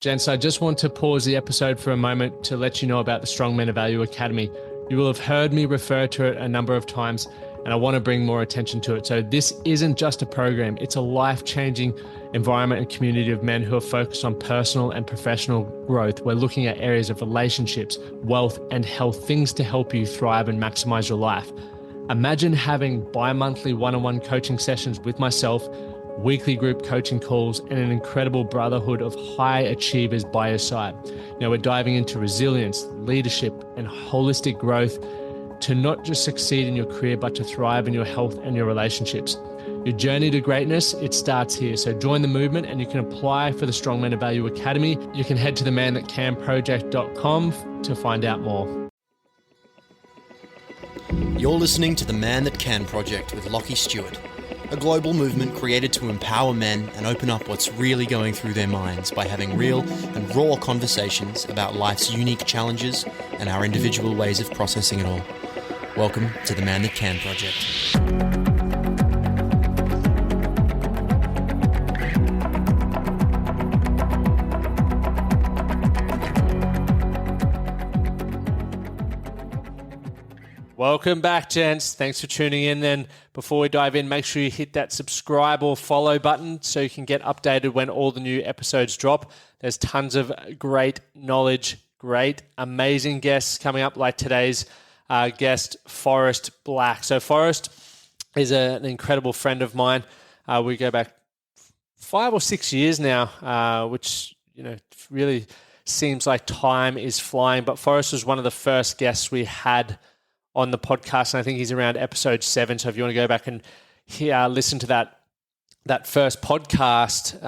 Gents, I just want to pause the episode for a moment to let you know about the Strong Men of Value Academy. You will have heard me refer to it a number of times, and I want to bring more attention to it. So this isn't just a program, it's a life-changing environment and community of men who are focused on personal and professional growth. We're looking at areas of relationships, wealth, and health, things to help you thrive and maximize your life. Imagine having bi-monthly one-on-one coaching sessions with myself, weekly group coaching calls, and an incredible brotherhood of high achievers by your side. Now we're diving into resilience, leadership, and holistic growth to not just succeed in your career, but to thrive in your health and your relationships. Your journey to greatness, it starts here. So join the movement and you can apply for the Strong Men of Value Academy. You can head to themanthatcanproject.com to find out more. You're listening to The Man That Can Project with Lachie Stuart, a global movement created to empower men and open up what's really going through their minds by having real and raw conversations about life's unique challenges and our individual ways of processing it all. Welcome to The Man That Can Project. Welcome back, gents. Thanks for tuning in. And before we dive in, make sure you hit that subscribe or follow button so you can get updated when all the new episodes drop. There's tons of great knowledge, great, amazing guests coming up, like today's guest, Forrest Blakk. So Forrest is an incredible friend of mine. We go back 5 or 6 years now, which really seems like time is flying. But Forrest was one of the first guests we had on the podcast, and I think he's around episode 7. So if you want to go back and listen to that first podcast,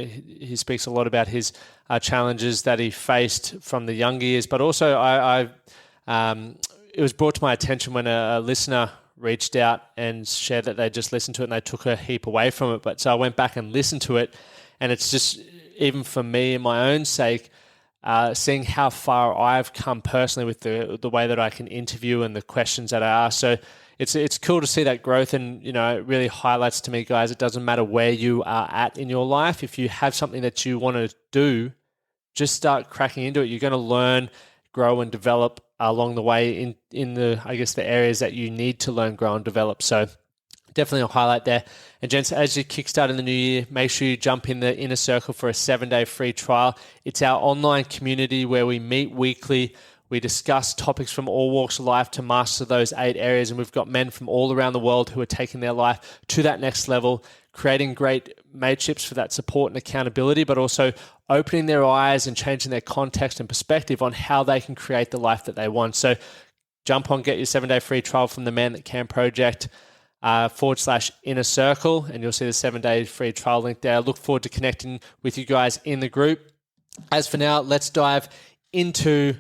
he speaks a lot about his challenges that he faced from the young years. But also, it was brought to my attention when a listener reached out and shared that they just listened to it and they took a heap away from it. But so I went back and listened to it, and it's just, even for me and my own sake, seeing how far I've come personally with the way that I can interview and the questions that I ask. So it's cool to see that growth, and it really highlights to me, guys, it doesn't matter where you are at in your life. If you have something that you want to do, just start cracking into it. You're going to learn, grow, and develop along the way in the areas that you need to learn, grow, and develop. So definitely a highlight there. And gents, as you kickstart in the new year, make sure you jump in the Inner Circle for a 7-day free trial. It's our online community where we meet weekly. We discuss topics from all walks of life to master those 8 areas. And we've got men from all around the world who are taking their life to that next level, creating great mateships for that support and accountability, but also opening their eyes and changing their context and perspective on how they can create the life that they want. So jump on, get your 7-day free trial from the Man That Can Project. /Inner Circle, and you'll see the 7-day free trial link there. I look forward to connecting with you guys in the group. As for now, let's dive into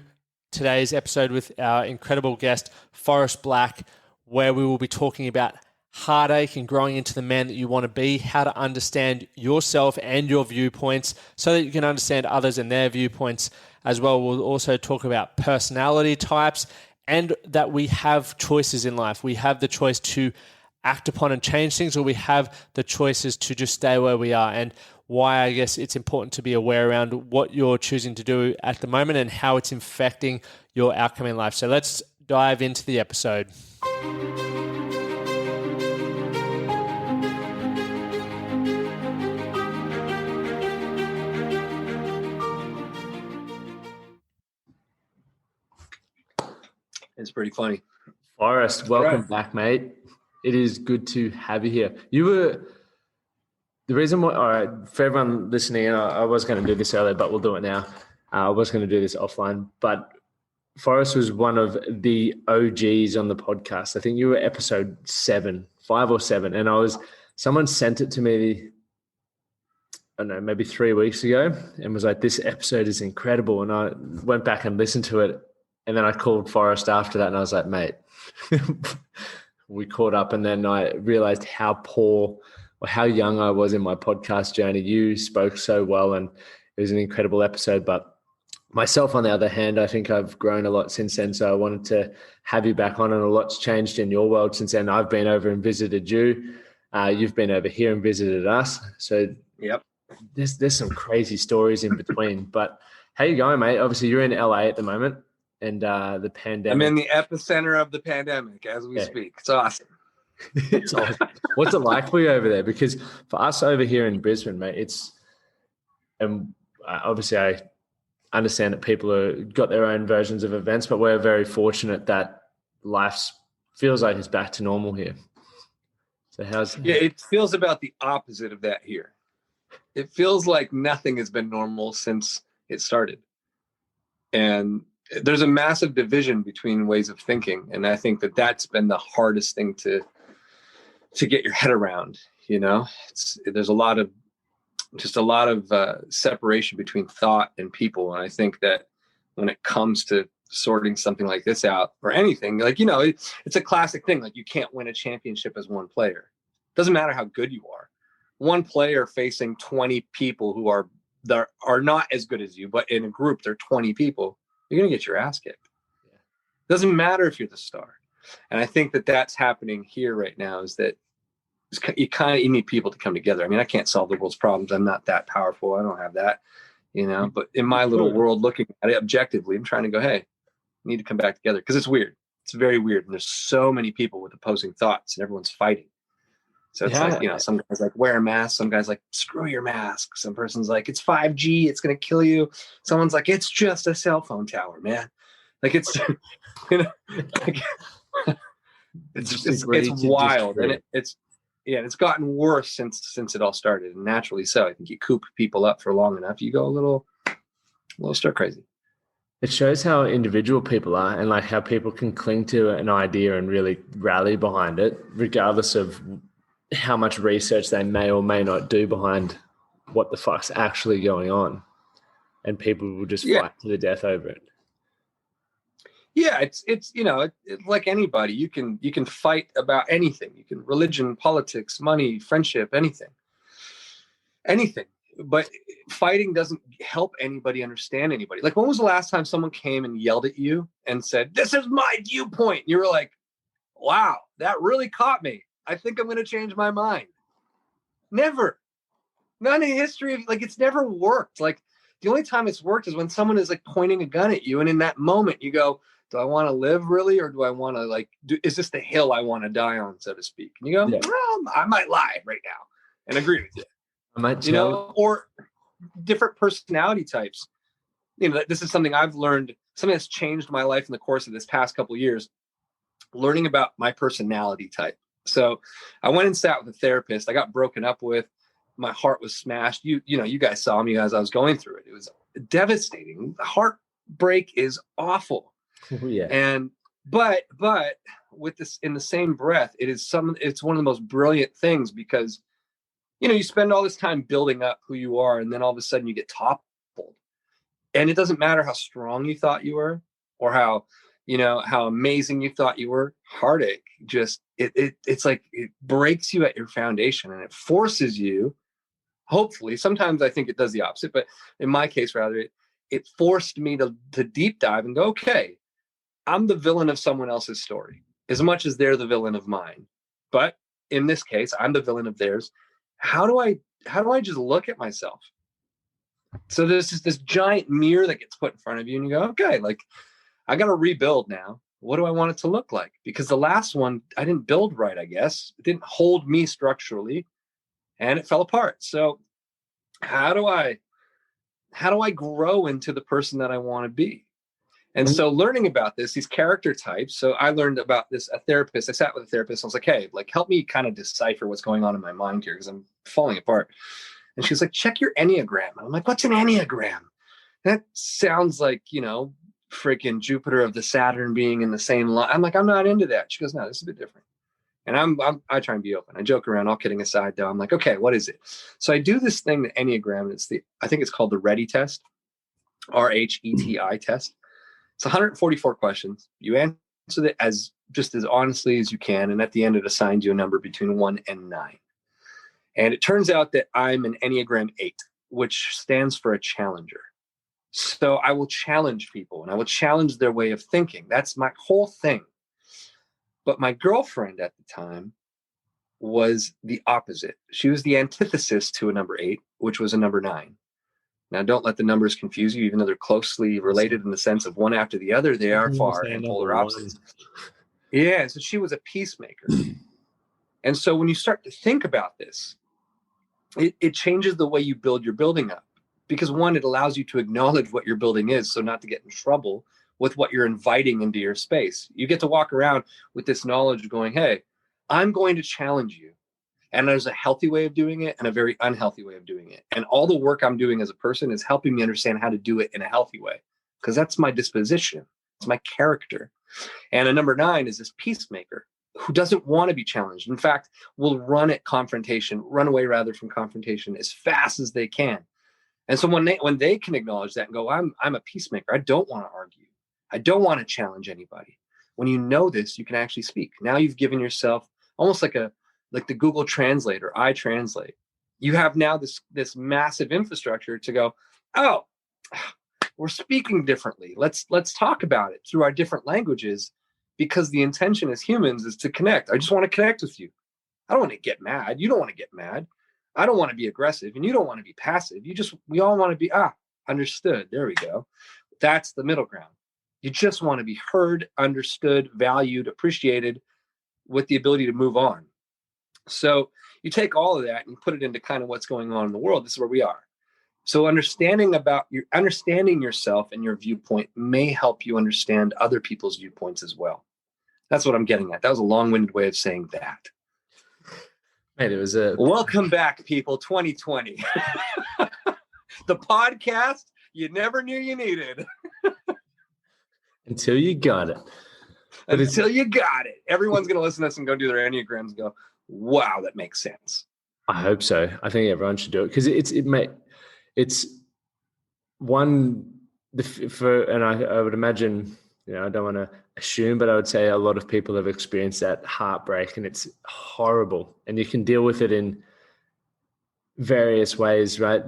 today's episode with our incredible guest, Forrest Blakk, where we will be talking about heartache and growing into the man that you want to be, how to understand yourself and your viewpoints so that you can understand others and their viewpoints as well. We'll also talk about personality types and that we have choices in life. We have the choice to act upon and change things, or we have the choices to just stay where we are, and why I guess it's important to be aware around what you're choosing to do at the moment and how it's affecting your outcome in life. So let's dive into the episode. It's pretty funny. Forrest, welcome back, mate. It is good to have you here. You were the reason why, all right, for everyone listening, and I was going to do this earlier, but we'll do it now. I was going to do this offline, but Forrest was one of the OGs on the podcast. I think you were episode 5 or 7, and someone sent it to me, I don't know, maybe 3 weeks ago, and was like, this episode is incredible. And I went back and listened to it, and then I called Forrest after that, and I was like, mate, we caught up, and then I realized how poor or how young I was in my podcast journey. You spoke so well, and it was an incredible episode. But myself, on the other hand, I think I've grown a lot since then. So I wanted to have you back on, and a lot's changed in your world since then. I've been over and visited you. You've been over here and visited us. So yep. there's some crazy stories in between. But how you going, mate? Obviously, you're in LA at the moment, and the pandemic. I'm in the epicenter of the pandemic as we speak. It's awesome. It's awesome. What's it like for you over there? Because for us over here in Brisbane, mate, obviously I understand that people have got their own versions of events, but we're very fortunate that life feels like it's back to normal here. So it feels about the opposite of that here. It feels like nothing has been normal since it started. And there's a massive division between ways of thinking. And I think that that's been the hardest thing to get your head around. There's a lot of separation between thought and people. And I think that when it comes to sorting something like this out or anything, it's a classic thing. Like, you can't win a championship as one player. Doesn't matter how good you are. One player facing 20 people who are not as good as you, but in a group, they're 20 people. You're going to get your ass kicked. Yeah. Doesn't matter if you're the star. And I think that that's happening here right now, is that you need people to come together. I mean, I can't solve the world's problems. I'm not that powerful. I don't have that, but in my little world, looking at it objectively, I'm trying to go, hey, we need to come back together, because it's weird. It's very weird. And there's so many people with opposing thoughts and everyone's fighting. So it's like, some guys like, wear a mask. Some guys like, screw your mask. Some person's like, it's 5G. It's going to kill you. Someone's like, it's just a cell phone tower, man. Like, it's, it's wild. And it's gotten worse since it all started, and naturally so. I think you coop people up for long enough, you go a little stir crazy. It shows how individual people are, and like how people can cling to an idea and really rally behind it, regardless of how much research they may or may not do behind what the fuck's actually going on. And people will just fight to the death over it. Yeah, it's like anybody. You can fight about anything. You can religion, politics, money, friendship, anything. But fighting doesn't help anybody understand anybody. Like, when was the last time someone came and yelled at you and said, "This is my viewpoint"? You were like, "Wow, that really caught me. I think I'm going to change my mind." Never. None in history. It's never worked. Like, the only time it's worked is when someone is like pointing a gun at you, and in that moment you go, do I want to live really, or do I want to is this the hill I want to die on, so to speak? And you go, well, I might lie right now and agree with you. I might or different personality types. This is something I've learned, something that's changed my life in the course of this past couple of years, learning about my personality type. So I went and sat with a therapist. I got broken up with. My heart was smashed. You guys saw me as I was going through it. It was devastating. Heartbreak is awful. Yeah. But with this, in the same breath, it's one of the most brilliant things, because you spend all this time building up who you are, and then all of a sudden you get toppled. And it doesn't matter how strong you thought you were, or how amazing you thought you were. Heartache just it's like it breaks you at your foundation, and it forces you. Hopefully, sometimes I think it does the opposite, but in my case, rather, it forced me to deep dive and go, okay, I'm the villain of someone else's story as much as they're the villain of mine. But in this case, I'm the villain of theirs. How do I just look at myself? So there's just this giant mirror that gets put in front of you, and you go, okay, I got to rebuild now. What do I want it to look like? Because the last one, I didn't build right, I guess. It didn't hold me structurally, and it fell apart. So how do I grow into the person that I want to be? And so learning about these character types. So I learned about this, a therapist. I sat with a therapist. I was like, hey, help me kind of decipher what's going on in my mind here, because I'm falling apart. And she's like, check your Enneagram. And I'm like, what's an Enneagram? That sounds like, freaking Jupiter of the Saturn being in the same line. I'm like, I'm not into that. She goes, no, this is a bit different. And I try and be open. I joke around, all kidding aside though. I'm like, okay, what is it? So I do this thing, the Enneagram. I think it's called the RHETI test, RHETI test. It's 144 questions. You answer it as honestly as you can. And at the end, it assigns you a number between 1 and 9. And it turns out that I'm an Enneagram 8, which stands for a challenger. So I will challenge people, and I will challenge their way of thinking. That's my whole thing. But my girlfriend at the time was the opposite. She was the antithesis to a number 8, which was a number 9. Now, don't let the numbers confuse you, even though they're closely related in the sense of one after the other, they are far and polar opposites. Yeah, so she was a peacemaker. And so when you start to think about this, it changes the way you build your building up. Because one, it allows you to acknowledge what your building is, so not to get in trouble with what you're inviting into your space. You get to walk around with this knowledge going, hey, I'm going to challenge you. And there's a healthy way of doing it and a very unhealthy way of doing it. And all the work I'm doing as a person is helping me understand how to do it in a healthy way, because that's my disposition. It's my character. And a number 9 is this peacemaker who doesn't want to be challenged. In fact, will run away rather from confrontation as fast as they can. And so when they can acknowledge that and go, I'm a peacemaker. I don't want to argue. I don't want to challenge anybody. When you know this, you can actually speak. Now you've given yourself almost like the Google Translate or iTranslate. You have now this massive infrastructure to go, oh, we're speaking differently. Let's talk about it through our different languages, because the intention as humans is to connect. I just want to connect with you. I don't want to get mad. You don't want to get mad. I don't want to be aggressive, and you don't want to be passive. We all want to be, understood. There we go. That's the middle ground. You just want to be heard, understood, valued, appreciated, with the ability to move on. So you take all of that and you put it into kind of what's going on in the world. This is where we are. So understanding yourself and your viewpoint may help you understand other people's viewpoints as well. That's what I'm getting at. That was a long-winded way of saying that. Mate, it was Welcome back, people. 2020. The podcast you never knew you needed. Until you got it. Until you got it. Everyone's going to listen to us and go do their Enneagrams and go, wow, that makes sense. I hope so. I think everyone should do it, because it's one and I would imagine, I don't want to assume, but I would say a lot of people have experienced that heartbreak, and it's horrible, and you can deal with it in various ways, right?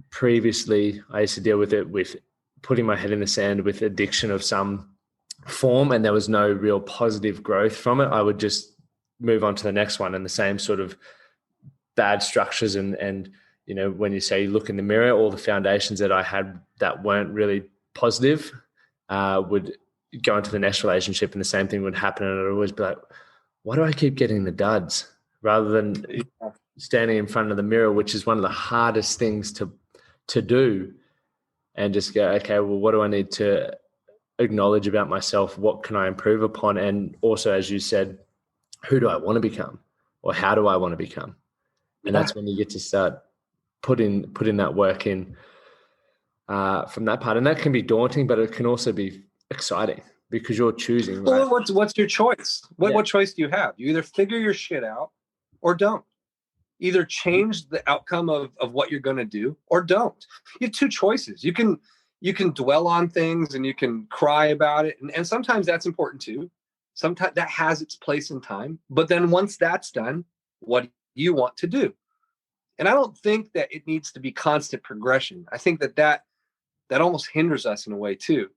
Previously, I used to deal with it with putting my head in the sand with addiction of some form, and there was no real positive growth from it. I would just move on to the next one, and the same sort of bad structures and when you say you look in the mirror, all the foundations that I had that weren't really positive would go into the next relationship, and the same thing would happen, and I'd always be like, why do I keep getting the duds, rather than standing in front of the mirror, which is one of the hardest things to do, and just go, okay, well, what do I need to acknowledge about myself? What can I improve upon? And also, as you said, who do I want to become, or how do I want to become? And that's when you get to start putting that work in from that part. And that can be daunting, but it can also be exciting, because you're choosing. Right? Well, what's your choice? What choice do you have? You either figure your shit out or don't. Either change the outcome of what you're going to do or don't. You have two choices. You can dwell on things and you can cry about it. And sometimes that's important too. Sometimes that has its place in time. But then once that's done, what do you want to do? And I don't think that it needs to be constant progression. I think that almost hinders us in a way too.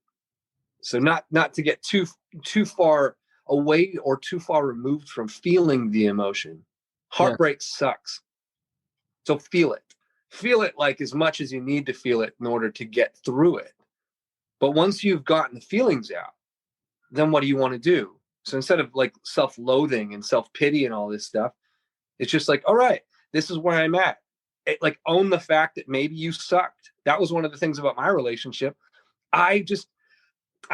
So not to get too far away or too far removed from feeling the emotion. Heartbreak sucks. So feel it. Feel it like as much as you need to feel it in order to get through it. But once you've gotten the feelings out, then what do you want to do? So instead of like self-loathing and self-pity and all this stuff, it's just like, all right, this is where I'm at. Like own the fact that maybe you sucked. That was one of the things about my relationship. I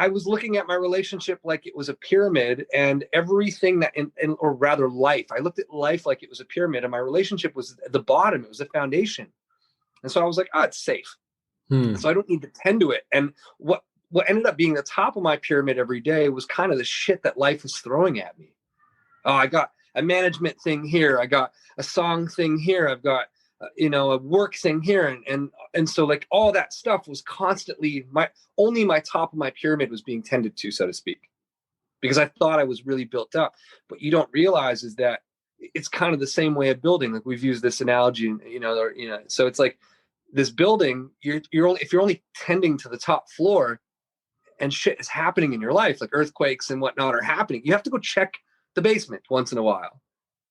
was looking at my relationship like it was a pyramid, and everything or rather life. I looked at life like it was a pyramid, and my relationship was at the bottom. It was the foundation. And so I was like, it's safe. So I don't need to tend to it. And what ended up being the top of my pyramid every day was kind of the shit that life was throwing at me. Oh, I got a management thing here. I got a song thing here. I've got, a work thing here. And so like all that stuff was constantly only my top of my pyramid was being tended to, so to speak, because I thought I was really built up. What you don't realize is that it's kind of the same way of building. Like we've used this analogy, so it's like this building, if you're only tending to the top floor and shit is happening in your life, like earthquakes and whatnot are happening, you have to go check the basement once in a while.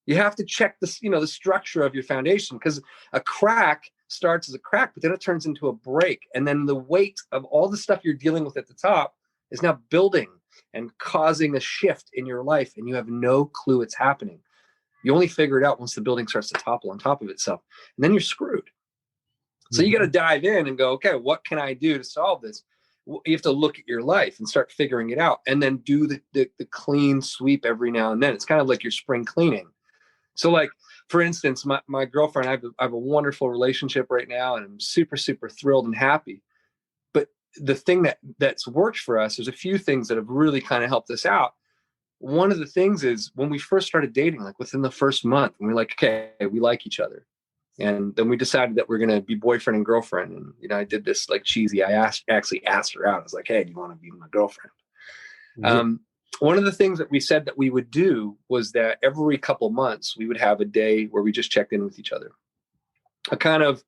You have to check the structure of your foundation, because a crack starts as a crack, but then it turns into a break. And then the weight of all the stuff you're dealing with at the top is now building and causing a shift in your life. And you have no clue it's happening. You only figure it out once the building starts to topple on top of itself. And then you're screwed. So you got to dive in and go, okay, what can I do to solve this? You have to look at your life and start figuring it out, and then do the clean sweep every now and then. It's kind of like your spring cleaning. So like, for instance, my girlfriend, I have a wonderful relationship right now, and I'm super, super thrilled and happy. But the thing that's worked for us, there's a few things that have really kind of helped us out. One of the things is when we first started dating, like within the first month, and we're like, okay, we like each other. And then we decided that we're going to be boyfriend and girlfriend. And, I did this like cheesy. I actually asked her out. I was like, hey, do you want to be my girlfriend? Yeah. One of the things that we said that we would do was that every couple months we would have a day where we just checked in with each other. A kind of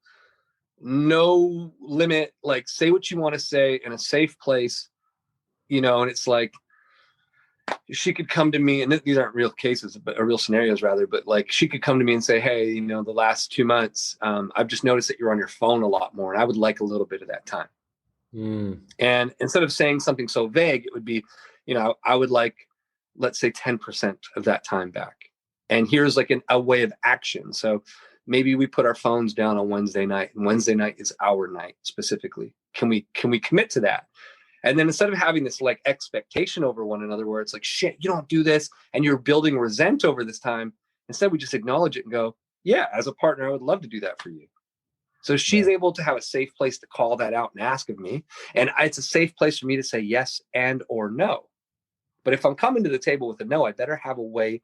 no limit, like say what you want to say in a safe place, and it's like, she could come to me, and these aren't real cases, but real scenarios rather, but like she could come to me and say, hey, the last 2 months, I've just noticed that you're on your phone a lot more, and I would like a little bit of that time. And instead of saying something so vague, it would be, I would like, let's say 10% of that time back. And here's like a way of action. So maybe we put our phones down on Wednesday night, and Wednesday night is our night specifically. Can we commit to that? And then instead of having this like expectation over one another where it's like, shit, you don't do this, and you're building resent over this time, instead we just acknowledge it and go, yeah, as a partner, I would love to do that for you. So she's able to have a safe place to call that out and ask of me. And it's a safe place for me to say yes and or no. But if I'm coming to the table with a no, I better have a way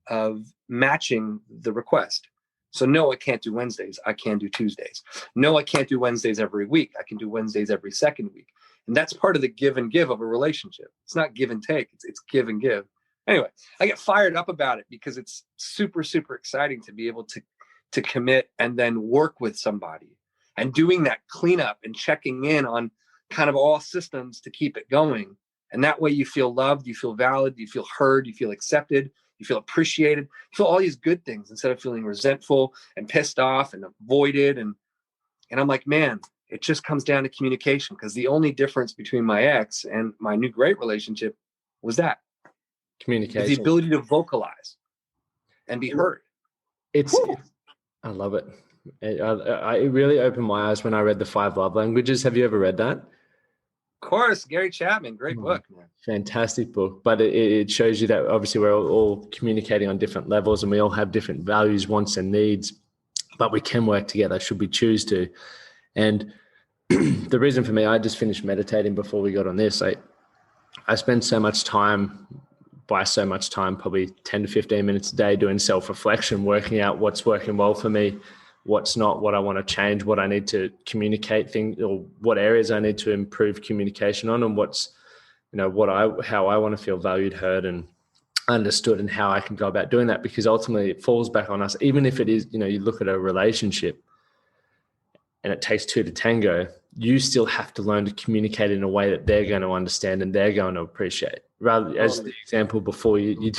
of matching the request. So no, I can't do Wednesdays. I can do Tuesdays. No, I can't do Wednesdays every week. I can do Wednesdays every second week. And that's part of the give and give of a relationship. It's not give and take. It's give and give. Anyway, I get fired up about it because it's super, super exciting to be able to commit and then work with somebody, and doing that cleanup and checking in on kind of all systems to keep it going. And that way you feel loved, you feel valid, you feel heard, you feel accepted, you feel appreciated, you feel all these good things instead of feeling resentful and pissed off and avoided. And I'm like, man, it just comes down to communication, because the only difference between my ex and my new great relationship was that communication, the ability to vocalize and be heard. I love it. It really opened my eyes when I read The 5 Love Languages. Have you ever read that? Of course, Gary Chapman, great book, man. Fantastic book. But it shows you that obviously we're all communicating on different levels, and we all have different values, wants, and needs, but we can work together should we choose to. And the reason for me, I just finished meditating before we got on this. I spend so much time, probably 10 to 15 minutes a day, doing self-reflection, working out what's working well for me, what's not, what I want to change, what I need to communicate things, or what areas I need to improve communication on, and what's, how I want to feel valued, heard, and understood, and how I can go about doing that. Because ultimately it falls back on us. Even if it is, you look at a relationship and it takes two to tango, you still have to learn to communicate in a way that they're going to understand and they're going to appreciate. Rather, as the example before, you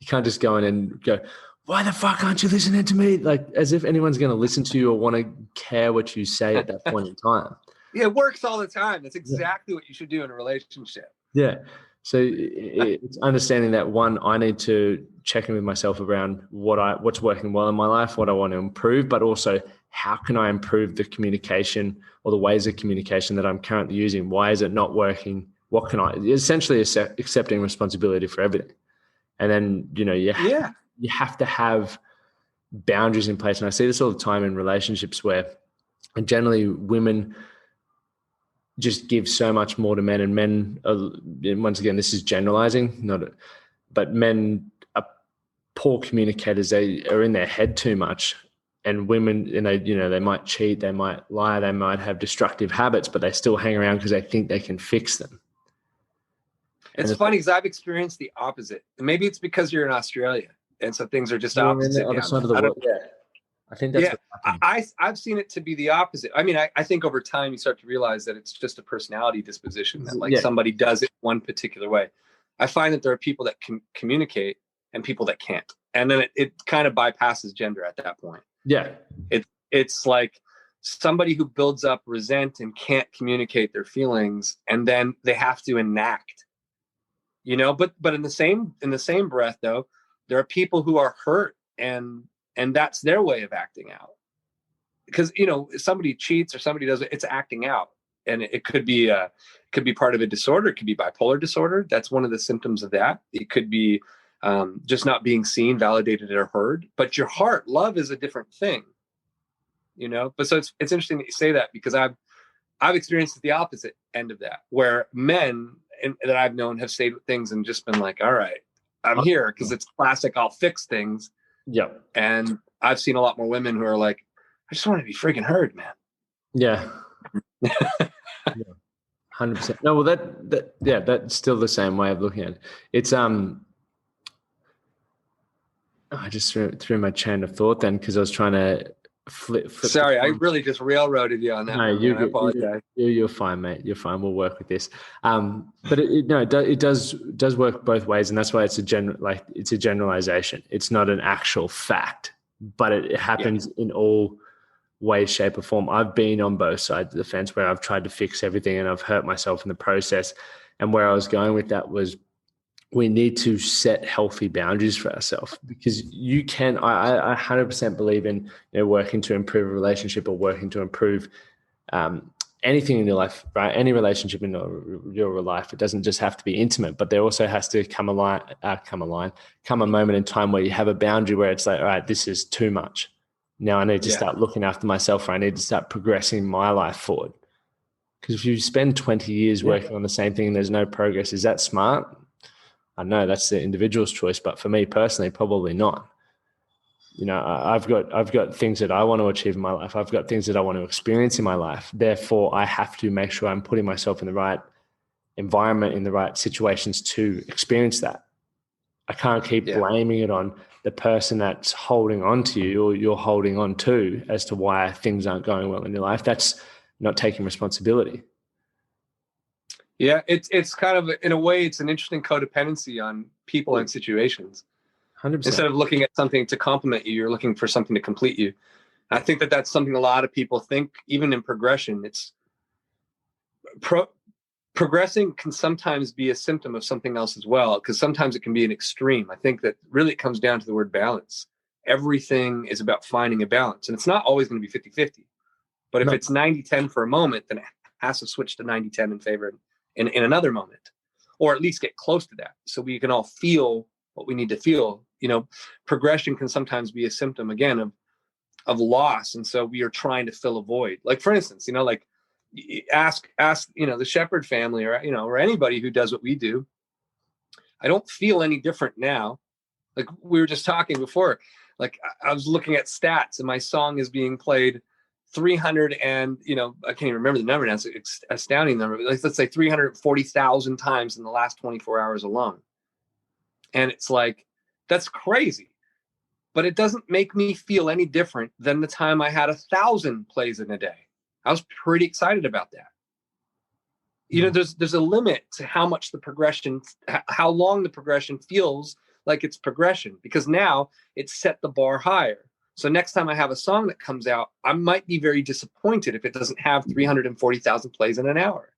can't just go in and go, why the fuck aren't you listening to me? Like, as if anyone's going to listen to you or want to care what you say at that point in time. Yeah, it works all the time. That's exactly what you should do in a relationship. Yeah. So it's understanding that, one, I need to check in with myself around what's working well in my life, what I want to improve, but also how can I improve the communication or the ways of communication that I'm currently using? Why is it not working? What can I essentially accepting responsibility for everything? And then, you have to have boundaries in place. And I see this all the time in relationships where generally women just give so much more to men, and men are, once again, this is generalizing, but men are poor communicators. They are in their head too much, and women, they might cheat, they might lie, they might have destructive habits, but they still hang around because they think they can fix them. It's funny because I've experienced the opposite. Maybe it's because you're in Australia, and so things are just opposite. On the other side of the world. Yeah. I think that's I've seen it to be the opposite. I mean, I think over time you start to realize that it's just a personality disposition, that somebody does it one particular way. I find that there are people that can communicate and people that can't. And then it kind of bypasses gender at that point. Yeah. It's like somebody who builds up resent and can't communicate their feelings, and then they have to enact, but in the same breath though, there are people who are hurt and that's their way of acting out. Because, if somebody cheats or somebody does it, it's acting out. And it could be part of a disorder. It could be bipolar disorder. That's one of the symptoms of that. It could be just not being seen, validated, or heard. But your heart, love is a different thing, But so it's interesting that you say that, because I've experienced the opposite end of that, where men that I've known have stayed with things and just been like, all right, I'm here because it's classic. I'll fix things. Yeah. And I've seen a lot more women who are like, I just want to be friggin' heard, man. Yeah. 100%. No, well, that's still the same way of looking at it. It's I just threw my chain of thought then, because I was trying to flip. Sorry, I really just railroaded you on that. No, I apologize. You're fine, mate. You're fine. We'll work with this. But it does work both ways, and that's why it's a generalization. It's not an actual fact, but it happens in all way, shape, or form. I've been on both sides of the fence where I've tried to fix everything and I've hurt myself in the process. And where I was going with that was, we need to set healthy boundaries for ourselves, because you can, I 100% believe in working to improve a relationship or working to improve anything in your life, right? Any relationship in your life. It doesn't just have to be intimate, but there also has to come a moment in time where you have a boundary where it's like, all right, this is too much. Now I need to start looking after myself, or I need to start progressing my life forward. Because if you spend 20 years working on the same thing and there's no progress, is that smart? I know that's the individual's choice, but for me personally, probably not. I've got things that I want to achieve in my life. I've got things that I want to experience in my life. Therefore, I have to make sure I'm putting myself in the right environment, in the right situations to experience that. I can't keep blaming it on the person that's holding on to you, or you're holding on to, as to why things aren't going well in your life. That's not taking responsibility. Yeah, it's kind of, in a way, it's an interesting codependency on people and situations. 100%. Instead of looking at something to complement you, you're looking for something to complete you. I think that's something a lot of people think, even in progression. It's progressing can sometimes be a symptom of something else as well, because sometimes it can be an extreme. I think that really it comes down to the word balance. Everything is about finding a balance, and it's not always going to be 50-50. But if it's 90-10 for a moment, then it has to switch to 90-10 in favor in another moment, or at least get close to that, so we can all feel what we need to feel. Progression can sometimes be a symptom, again, of loss, and so we are trying to fill a void. Like, for instance, like, ask the Shepherd family, or anybody who does what we do. I don't feel any different now. Like, we were just talking before, like, I was looking at stats, and my song is being played 300 and, I can't even remember the number now. It's an astounding number. Let's say 340,000 times in the last 24 hours alone. And it's like, that's crazy. But it doesn't make me feel any different than the time I had 1,000 plays in a day. I was pretty excited about that. There's a limit to how much the progression, how long the progression feels like it's progression, because now it's set the bar higher. So next time I have a song that comes out, I might be very disappointed if it doesn't have 340,000 plays in an hour,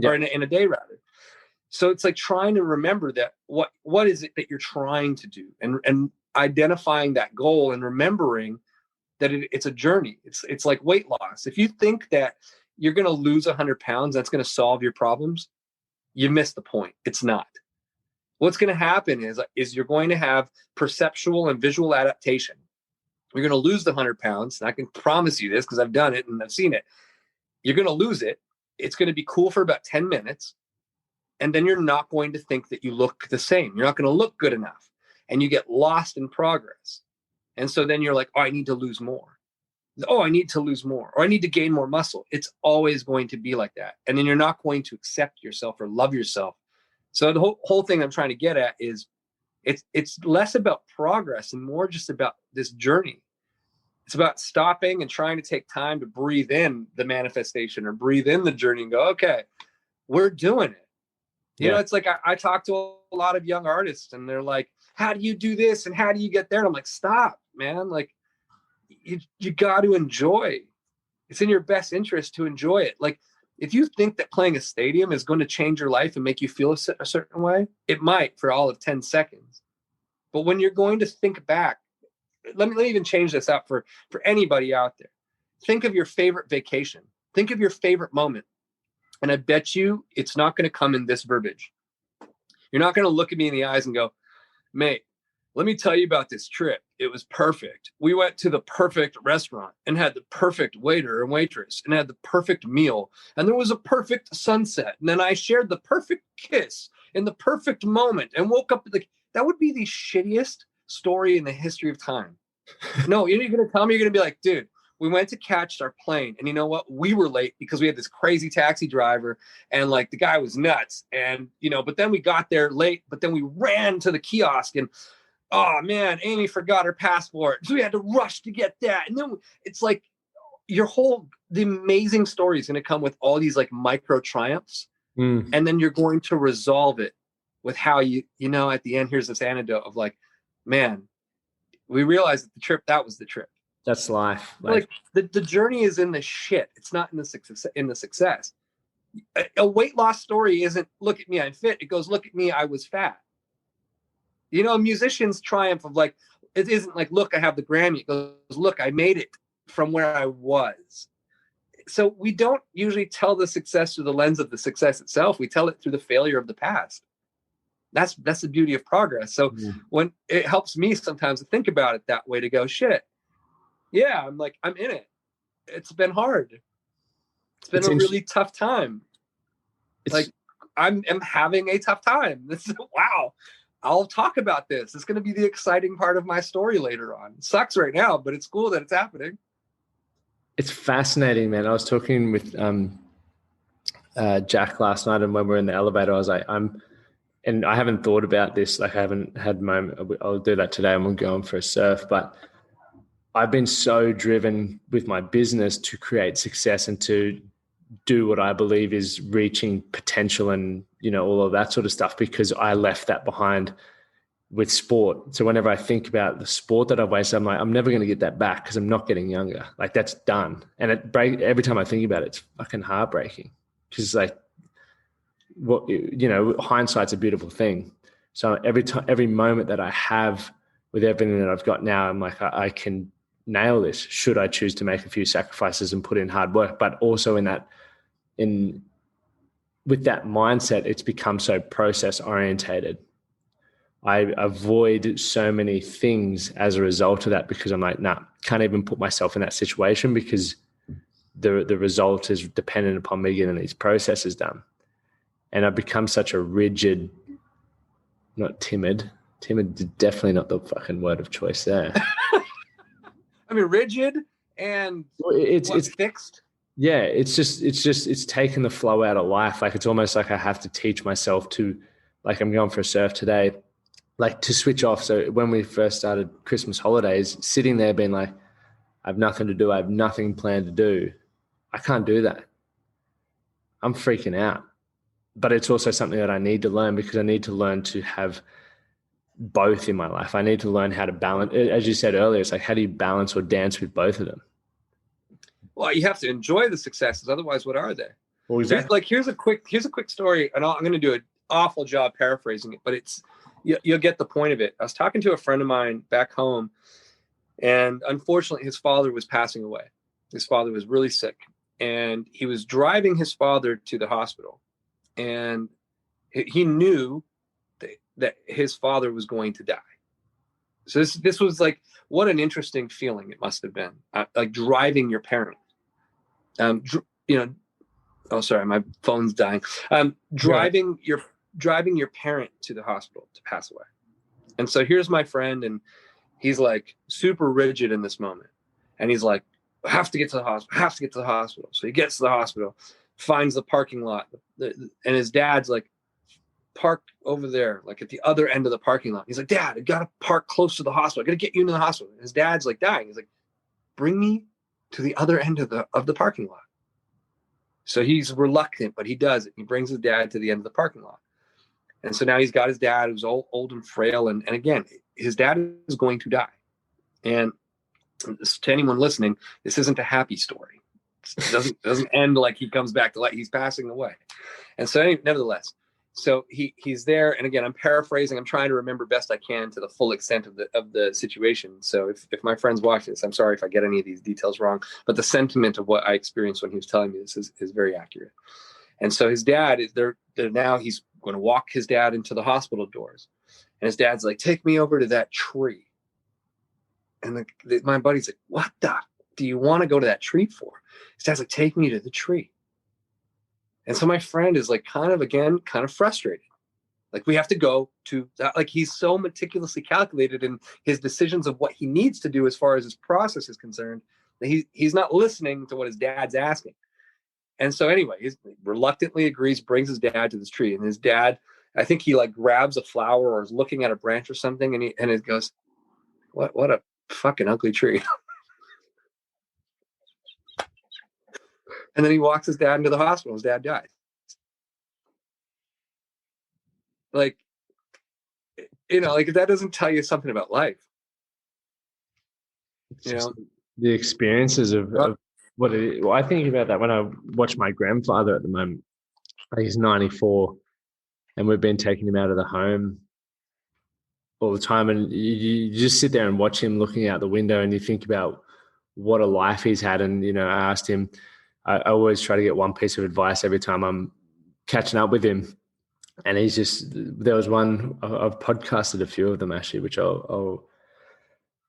or in a day rather. So it's like trying to remember that what is it that you're trying to do, and identifying that goal, and remembering that it's a journey. It's like weight loss. If you think that you're going to lose 100 pounds, that's going to solve your problems, you miss the point. It's not. What's going to happen is you're going to have perceptual and visual adaptation. You're going to lose the 100 pounds. And I can promise you this, because I've done it and I've seen it. You're going to lose it. It's going to be cool for about 10 minutes. And then you're not going to think that you look the same. You're not going to look good enough. And you get lost in progress. And so then you're like, oh, I need to lose more. Oh, I need to lose more. Or I need to gain more muscle. It's always going to be like that. And then you're not going to accept yourself or love yourself. So the whole thing I'm trying to get at is it's less about progress and more just about this journey. It's about stopping and trying to take time to breathe in the manifestation, or breathe in the journey, and go, okay, we're doing it. It's like I talk to a lot of young artists, and they're like, how do you do this? And how do you get there? And I'm like, stop, man. Like, you got to enjoy. It's in your best interest to enjoy it. Like, if you think that playing a stadium is going to change your life and make you feel a certain way, it might for all of 10 seconds. But when you're going to think back, let me even change this up for anybody out there. Think of your favorite vacation. Think of your favorite moment. And I bet you it's not going to come in this verbiage. You're not going to look at me in the eyes and go, mate, let me tell you about this trip. It was perfect. We went to the perfect restaurant and had the perfect waiter and waitress and had the perfect meal. And there was a perfect sunset. And then I shared the perfect kiss in the perfect moment and woke up. That would be the shittiest story in the history of time. No, you're going to tell me, you're going to be like, dude, we went to catch our plane. And you know what? We were late because we had this crazy taxi driver and like the guy was nuts. And, but then we got there late, but then we ran to the kiosk and, oh man, Amy forgot her passport. So we had to rush to get that. And then it's like the amazing story is going to come with all these like micro triumphs. And then you're going to resolve it with how at the end, here's this anecdote of like, man, we realized that that was the trip. That's life. Like the journey is in the shit. It's not in the success. A weight loss story isn't look at me, I'm fit. It goes, look at me, I was fat. A musician's triumph of like, it isn't like, look, I have the Grammy. It goes, look, I made it from where I was. So we don't usually tell the success through the lens of the success itself. We tell it through the failure of the past. That's the beauty of progress. So when it helps me sometimes to think about it that way, to go, shit, yeah, I'm in it. It's been hard. It's been a really tough time. I'm having a tough time. Wow. I'll talk about this. It's going to be the exciting part of my story later on. It sucks right now, but it's cool that it's happening. It's fascinating, man. I was talking with Jack last night, and when we were in the elevator, I was like, and I haven't thought about this. Like, I haven't had a moment. I'll do that today. I'm going for a surf, but I've been so driven with my business to create success and to do what I believe is reaching potential and, all of that sort of stuff, because I left that behind with sport. So whenever I think about the sport that I've wasted, I'm like, I'm never going to get that back because I'm not getting younger. Like, that's done. And every time I think about it, it's fucking heartbreaking, because like, hindsight's a beautiful thing. So every moment that I have with everything that I've got now, I'm like, I can nail this should I choose to make a few sacrifices and put in hard work. But also with that mindset, it's become so process orientated. I avoid so many things as a result of that, because I'm like, nah, can't even put myself in that situation, because the result is dependent upon me getting these processes done. And I've become such a rigid, not timid is definitely not the fucking word of choice there. I mean, rigid and it's fixed. Yeah, it's taken the flow out of life. Like, it's almost like I have to teach myself to, like, I'm going for a surf today, like, to switch off. So when we first started Christmas holidays, sitting there being like, I have nothing to do, I have nothing planned to do, I can't do that. I'm freaking out. But it's also something that I need to learn, because I need to learn to have both in my life. I need to learn how to balance. As you said earlier, it's like, how do you balance or dance with both of them? Well, you have to enjoy the successes. Otherwise, what are they? Well, exactly. Here's a quick story, and I'm going to do an awful job paraphrasing it, but you'll get the point of it. I was talking to a friend of mine back home, and unfortunately, his father was passing away. His father was really sick, and he was driving his father to the hospital, and he knew that his father was going to die. So this was like, what an interesting feeling it must have been, like driving your parent. Oh, sorry, my phone's dying. Driving your parent to the hospital to pass away. And so here's my friend, and he's like super rigid in this moment. And he's like, I have to get to the hospital. So he gets to the hospital, finds the parking lot, and his dad's like, park over there, like at the other end of the parking lot. He's like, Dad, I gotta park close to the hospital. I gotta get you into the hospital. And his dad's like dying. He's like, bring me to the other end of the parking lot. So he's reluctant, but he does it. He brings his dad to the end of the parking lot. And so now he's got his dad who's old and frail. And again, his dad is going to die. And to anyone listening, this isn't a happy story. It doesn't end like he comes back to life. He's passing away. And so nevertheless, so he's there. And again, I'm paraphrasing. I'm trying to remember best I can to the full extent of the situation. So if my friends watch this, I'm sorry if I get any of these details wrong, but the sentiment of what I experienced when he was telling me this is very accurate. And so his dad is there now. He's going to walk his dad into the hospital doors. And his dad's like, take me over to that tree. And my buddy's like, what the do you want to go to that tree for? His dad's like, take me to the tree. And so my friend is like, kind of frustrated. Like, we have to go to that. Like, he's so meticulously calculated in his decisions of what he needs to do as far as his process is concerned, that he's not listening to what his dad's asking. And so anyway, he reluctantly agrees, brings his dad to this tree. And his dad, I think he like grabs a flower or is looking at a branch or something. And it goes, what a fucking ugly tree. And then he walks his dad into the hospital. His dad dies. Like, like if that doesn't tell you something about life, the experiences of what it is. Well, I think about that when I watch my grandfather at the moment. He's 94, and we've been taking him out of the home all the time. And you just sit there and watch him looking out the window, and you think about what a life he's had. And I asked him. I always try to get one piece of advice every time I'm catching up with him. And there was one, I've podcasted a few of them actually, which I'll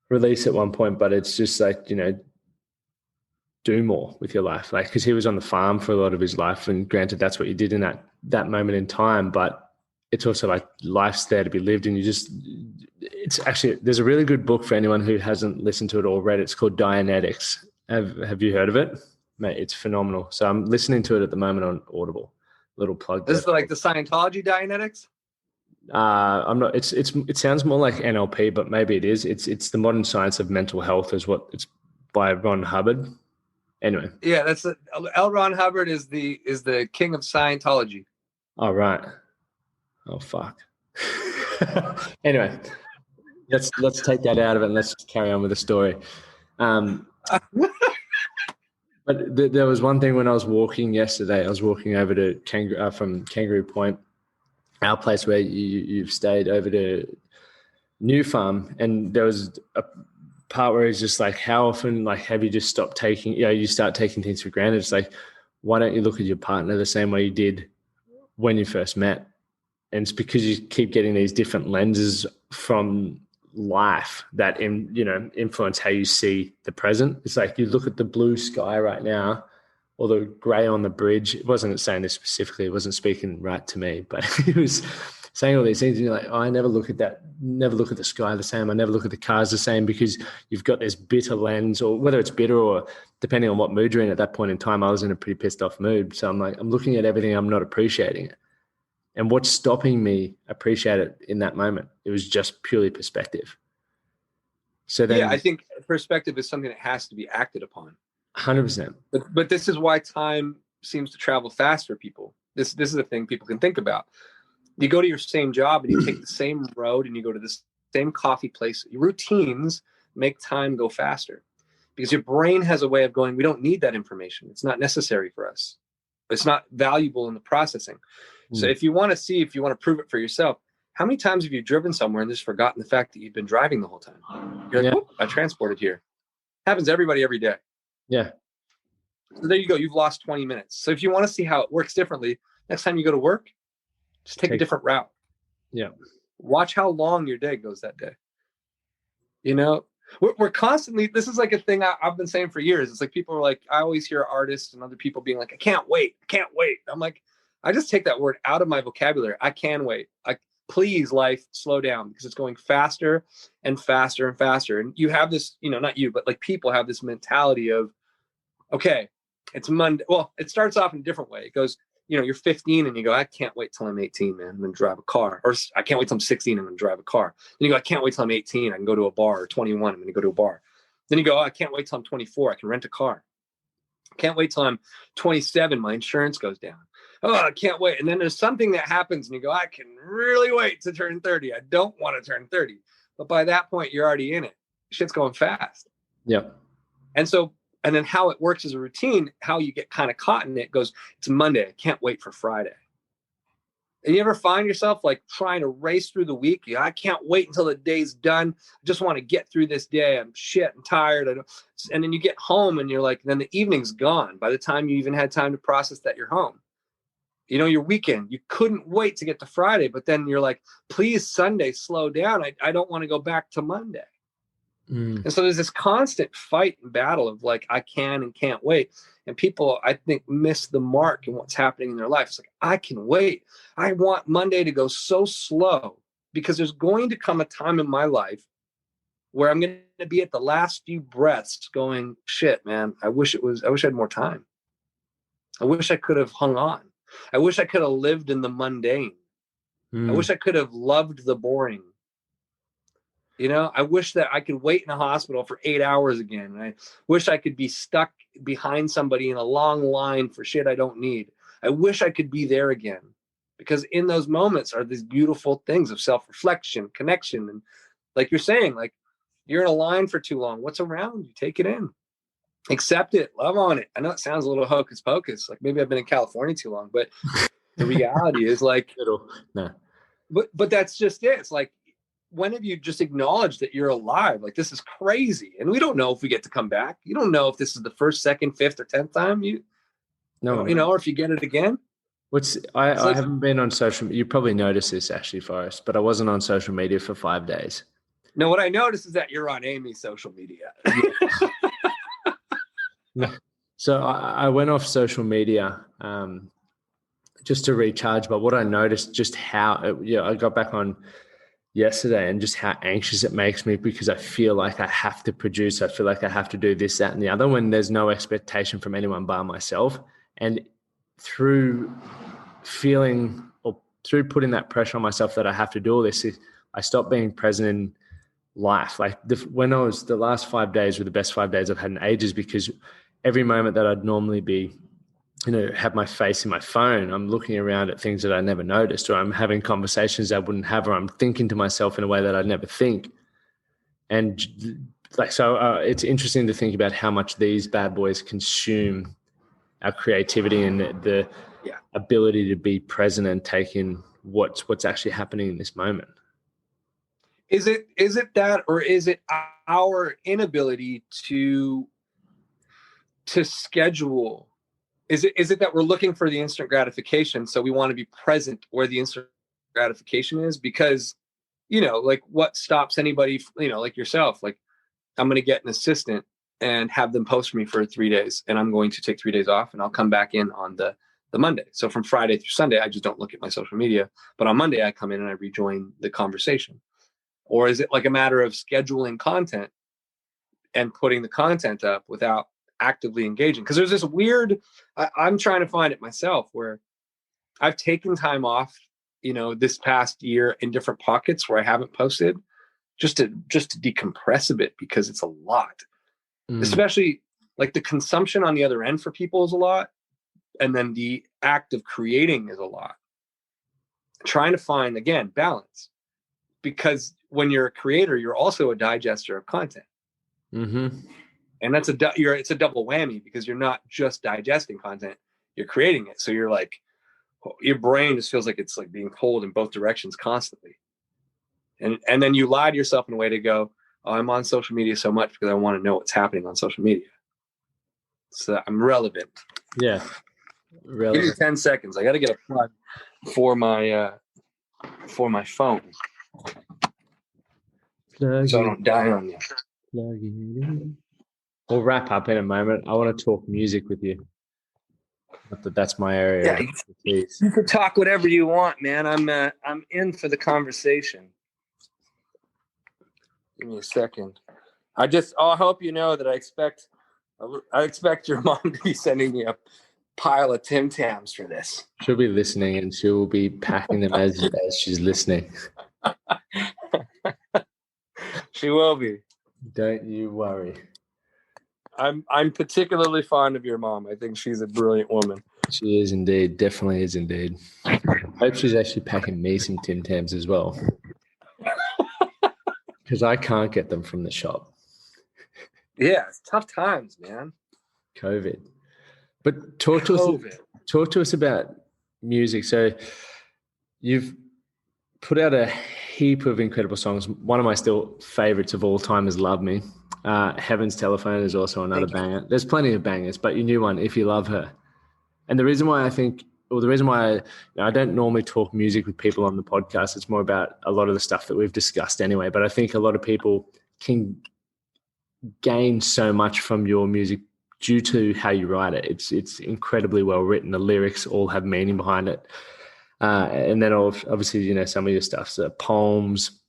release at one point, but it's just like, do more with your life. Like, cause he was on the farm for a lot of his life, and granted that's what you did in that moment in time, but it's also like life's there to be lived. And it's actually, there's a really good book for anyone who hasn't listened to it or read it. It's called Dianetics. Have you heard of it? Mate, it's phenomenal. So I'm listening to it at the moment on Audible. Little plug. This is like the Scientology Dianetics? I'm not. It sounds more like NLP, but maybe it is. It's the modern science of mental health, is what it's by Ron Hubbard. Anyway. Yeah, that's L. Ron Hubbard is the king of Scientology. Oh right. Oh fuck. Anyway, let's take that out of it and let's carry on with the story. But there was one thing when I was walking yesterday. I was walking over to from Kangaroo Point, our place where you've stayed, over to New Farm, and there was a part where he's just like, how often have you just stopped taking, you start taking things for granted. It's like, why don't you look at your partner the same way you did when you first met? And it's because you keep getting these different lenses from life that influence how you see the present. It's like you look at the blue sky right now, or the grey on the bridge. It wasn't saying this specifically, it wasn't speaking right to me, but it was saying all these things, and you're like, I never look at that, never look at the sky the same, I never look at the cars the same, because you've got this bitter lens, or whether it's bitter or depending on what mood you're in at that point in time. I was in a pretty pissed off mood, so I'm looking at everything, I'm not appreciating it. And what's stopping me appreciate it in that moment? It was just purely perspective. So then, I think perspective is something that has to be acted upon. 100%. But this is why time seems to travel fast for people. This is a thing people can think about. You go to your same job and you take the same road and you go to the same coffee place. Your routines make time go faster because your brain has a way of going, we don't need that information. It's not necessary for us. It's not valuable in the processing. So if you want to prove it for yourself, how many times have you driven somewhere and just forgotten the fact that you've been driving the whole time? You're like, I transported here. Happens to everybody every day. Yeah. So there you go. You've lost 20 minutes. So if you want to see how it works differently, next time you go to work, just take a different route. Yeah. Watch how long your day goes that day. We're constantly, this is like a thing I've been saying for years. It's like people are like, I always hear artists and other people being like, I can't wait. I'm like, I just take that word out of my vocabulary. I can wait. Please, life, slow down, because it's going faster and faster and faster. And you have this, not you, but like people have this mentality of, okay, it's Monday. Well, it starts off in a different way. It goes, you're 15 and you go, I can't wait till I'm 18, man. I'm going to drive a car. Or I can't wait till I'm 16. I'm going to drive a car. Then you go, I can't wait till I'm 18. I can go to a bar. Or 21. I'm going to go to a bar. Then you go, I can't wait till I'm 24. I can rent a car. I can't wait till I'm 27. My insurance goes down. oh, I can't wait. And then there's something that happens and you go, I can really wait to turn 30. I don't want to turn 30. But by that point, you're already in it. Shit's going fast. Yep. And so, and then how it works as a routine, how you get kind of caught in it goes, it's Monday. I can't wait for Friday. And you ever find yourself like trying to race through the week? I can't wait until the day's done. I just want to get through this day. I'm shit and tired. And then you get home and you're like, then the evening's gone. By the time you even had time to process that you're home. You know, your weekend, you couldn't wait to get to Friday, but then you're like, please, Sunday, slow down. I don't want to go back to Monday. And so there's this constant fight and battle of like, I can and can't wait. And people, I think, miss the mark in what's happening in their life. It's like, I can wait. I want Monday to go so slow because there's going to come a time in my life where I'm going to be at the last few breaths going, shit, man, I wish I had more time. I wish I could have hung on. I wish I could have lived in the mundane. I wish I could have loved the boring. You know, I wish that I could wait in a hospital for 8 hours again. I wish I could be stuck behind somebody in a long line for shit I don't need. I wish I could be there again, because in those moments are these beautiful things of self-reflection, connection. And like you're saying, like you're in a line for too long. What's around you? Take it in, accept it, love on it. I know it sounds a little hocus pocus. Like maybe I've been in California too long, but the reality is like, no. But that's just it. It's like, when have you just acknowledged that you're alive? Like, this is crazy. And we don't know if we get to come back. You don't know if this is the first, second, fifth, or 10th time you know, or if you get it again. I haven't been on social media. You probably noticed this actually, Forrest, but I wasn't on social media for 5 days. No, what I noticed is that you're on Amy's social media. So I went off social media just to recharge. But what I noticed, just how, I got back on yesterday and just how anxious it makes me, because I feel like I have to produce. I feel like I have to do this, that, and the other when there's no expectation from anyone but myself. And through feeling or through putting that pressure on myself that I have to do all this, I stopped being present in life. Like the last 5 days were the best 5 days I've had in ages, because every moment that I'd normally be, have my face in my phone, I'm looking around at things that I never noticed, or I'm having conversations I wouldn't have, or I'm thinking to myself in a way that I'd never think. And it's interesting to think about how much these bad boys consume our creativity and the ability to be present and take in what's actually happening in this moment. Is it that, or is it our inability to schedule? Is it that we're looking for the instant gratification, so we want to be present where the instant gratification is? Because, like what stops anybody, like yourself, like I'm going to get an assistant and have them post for me for 3 days, and I'm going to take 3 days off, and I'll come back in on the Monday. So from Friday through Sunday, I just don't look at my social media, but on Monday I come in and I rejoin the conversation. Or is it like a matter of scheduling content and putting the content up without actively engaging? Because there's this weird, I'm trying to find it myself, where I've taken time off, this past year in different pockets where I haven't posted, just to decompress a bit, because it's a lot. Especially like the consumption on the other end for people is a lot. And then the act of creating is a lot. Trying to find, again, balance, because when you're a creator, you're also a digester of content. Mm-hmm. And it's a double whammy, because you're not just digesting content, you're creating it. So you're like, your brain just feels like it's like being pulled in both directions constantly. And then you lie to yourself in a way to go, oh, I'm on social media so much because I want to know what's happening on social media. So I'm relevant. Yeah. Relevant. Give me 10 seconds. I got to get a plug for my phone. So I don't die on you. We'll wrap up in a moment. I want to talk music with you. Not that's my area. Yeah, you can talk whatever you want, man. I'm in for the conversation. Give me a second. I hope you know that I expect your mom to be sending me a pile of Tim Tams for this. She'll be listening, and she will be packing them as she's listening. She will be. Don't you worry. I'm particularly fond of your mom. I think she's a brilliant woman. She is indeed. Definitely is indeed. Hope she's actually packing me some Tim Tams as well, because I can't get them from the shop. Yeah, it's tough times, man. COVID. But talk to us about music. So you've put out a heap of incredible songs. One of my still favorites of all time is Love Me. Heaven's Telephone is also another banger. There's plenty of bangers, but your new one, If You Love Her. And the reason why I don't normally talk music with people on the podcast, it's more about a lot of the stuff that we've discussed anyway. But I think a lot of people can gain so much from your music due to how you write it. It's incredibly well written. The lyrics all have meaning behind it. And then obviously, some of your stuff, so poems,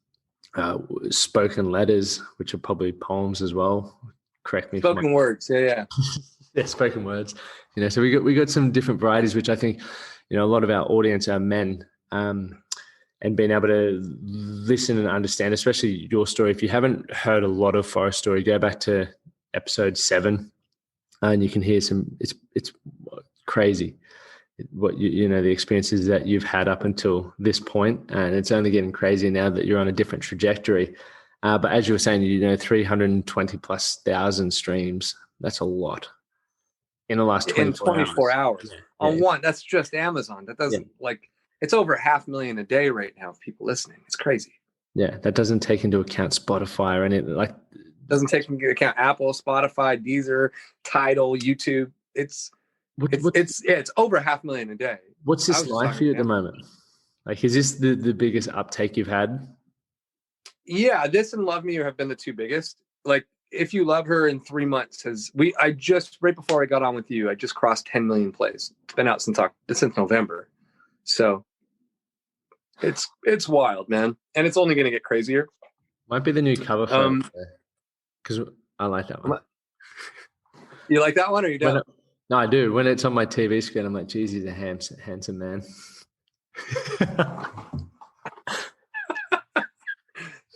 spoken letters, which are probably poems as well. Correct me. Spoken words. Yeah. Yeah, spoken words. So we got some different varieties, which I think, a lot of our audience are men, and being able to listen and understand, especially your story. If you haven't heard a lot of Forest Story, go back to episode 7, and you can hear some. It's crazy what the experiences that you've had up until this point, and it's only getting crazier now that you're on a different trajectory. But as you were saying, 320 plus thousand streams. That's a lot in the last 24 hours. On one, that's just Amazon. That doesn't it's over 500,000 a day right now of people listening. It's crazy. Yeah, that doesn't take into account Spotify or anything doesn't take into account Apple, Spotify, Deezer, Tidal, YouTube. It's over 500,000 a day. What's this like for you at the moment? Is this the biggest uptake you've had? Yeah, this and Love Me have been the two biggest. If You Love Her in 3 months I just right before I got on with you, I just crossed 10 million plays. It's been out since November. So it's wild, man. And it's only going to get crazier. Might be the new cover photo, because I like that one. You like that one, or you don't? No, I do. When it's on my TV screen, I'm like, geez, he's a handsome man.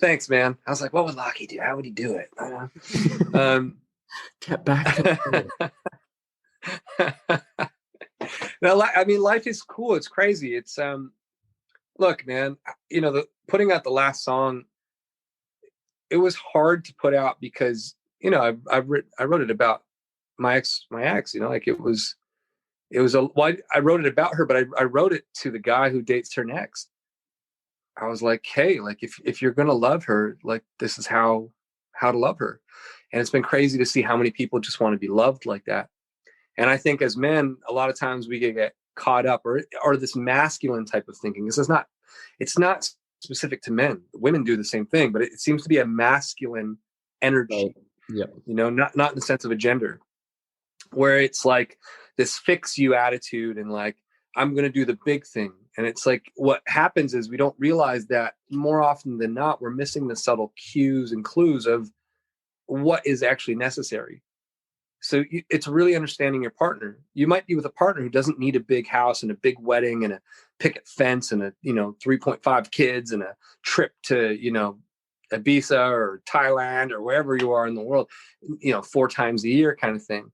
Thanks, man. I was like, what would Lachie do? How would he do it? Get back. No, I mean, life is cool. It's crazy. It's look, man. Putting out the last song, it was hard to put out because I wrote it about my ex. It was I wrote it about her, but I wrote it to the guy who dates her next. I was like, hey, if you're gonna love her, this is how to love her. And it's been crazy to see how many people just want to be loved like that. And I think as men, a lot of times we get caught up or this masculine type of thinking. It's not specific to men. Women do the same thing, but it seems to be a masculine energy. Yep. Not in the sense of a gender, where it's like this fix you attitude and I'm going to do the big thing. And it's what happens is we don't realize that more often than not, we're missing the subtle cues and clues of what is actually necessary. So it's really understanding your partner. You might be with a partner who doesn't need a big house and a big wedding and a picket fence and 3.5 kids and a trip to, Ibiza or Thailand or wherever you are in the world, 4 times a year kind of thing.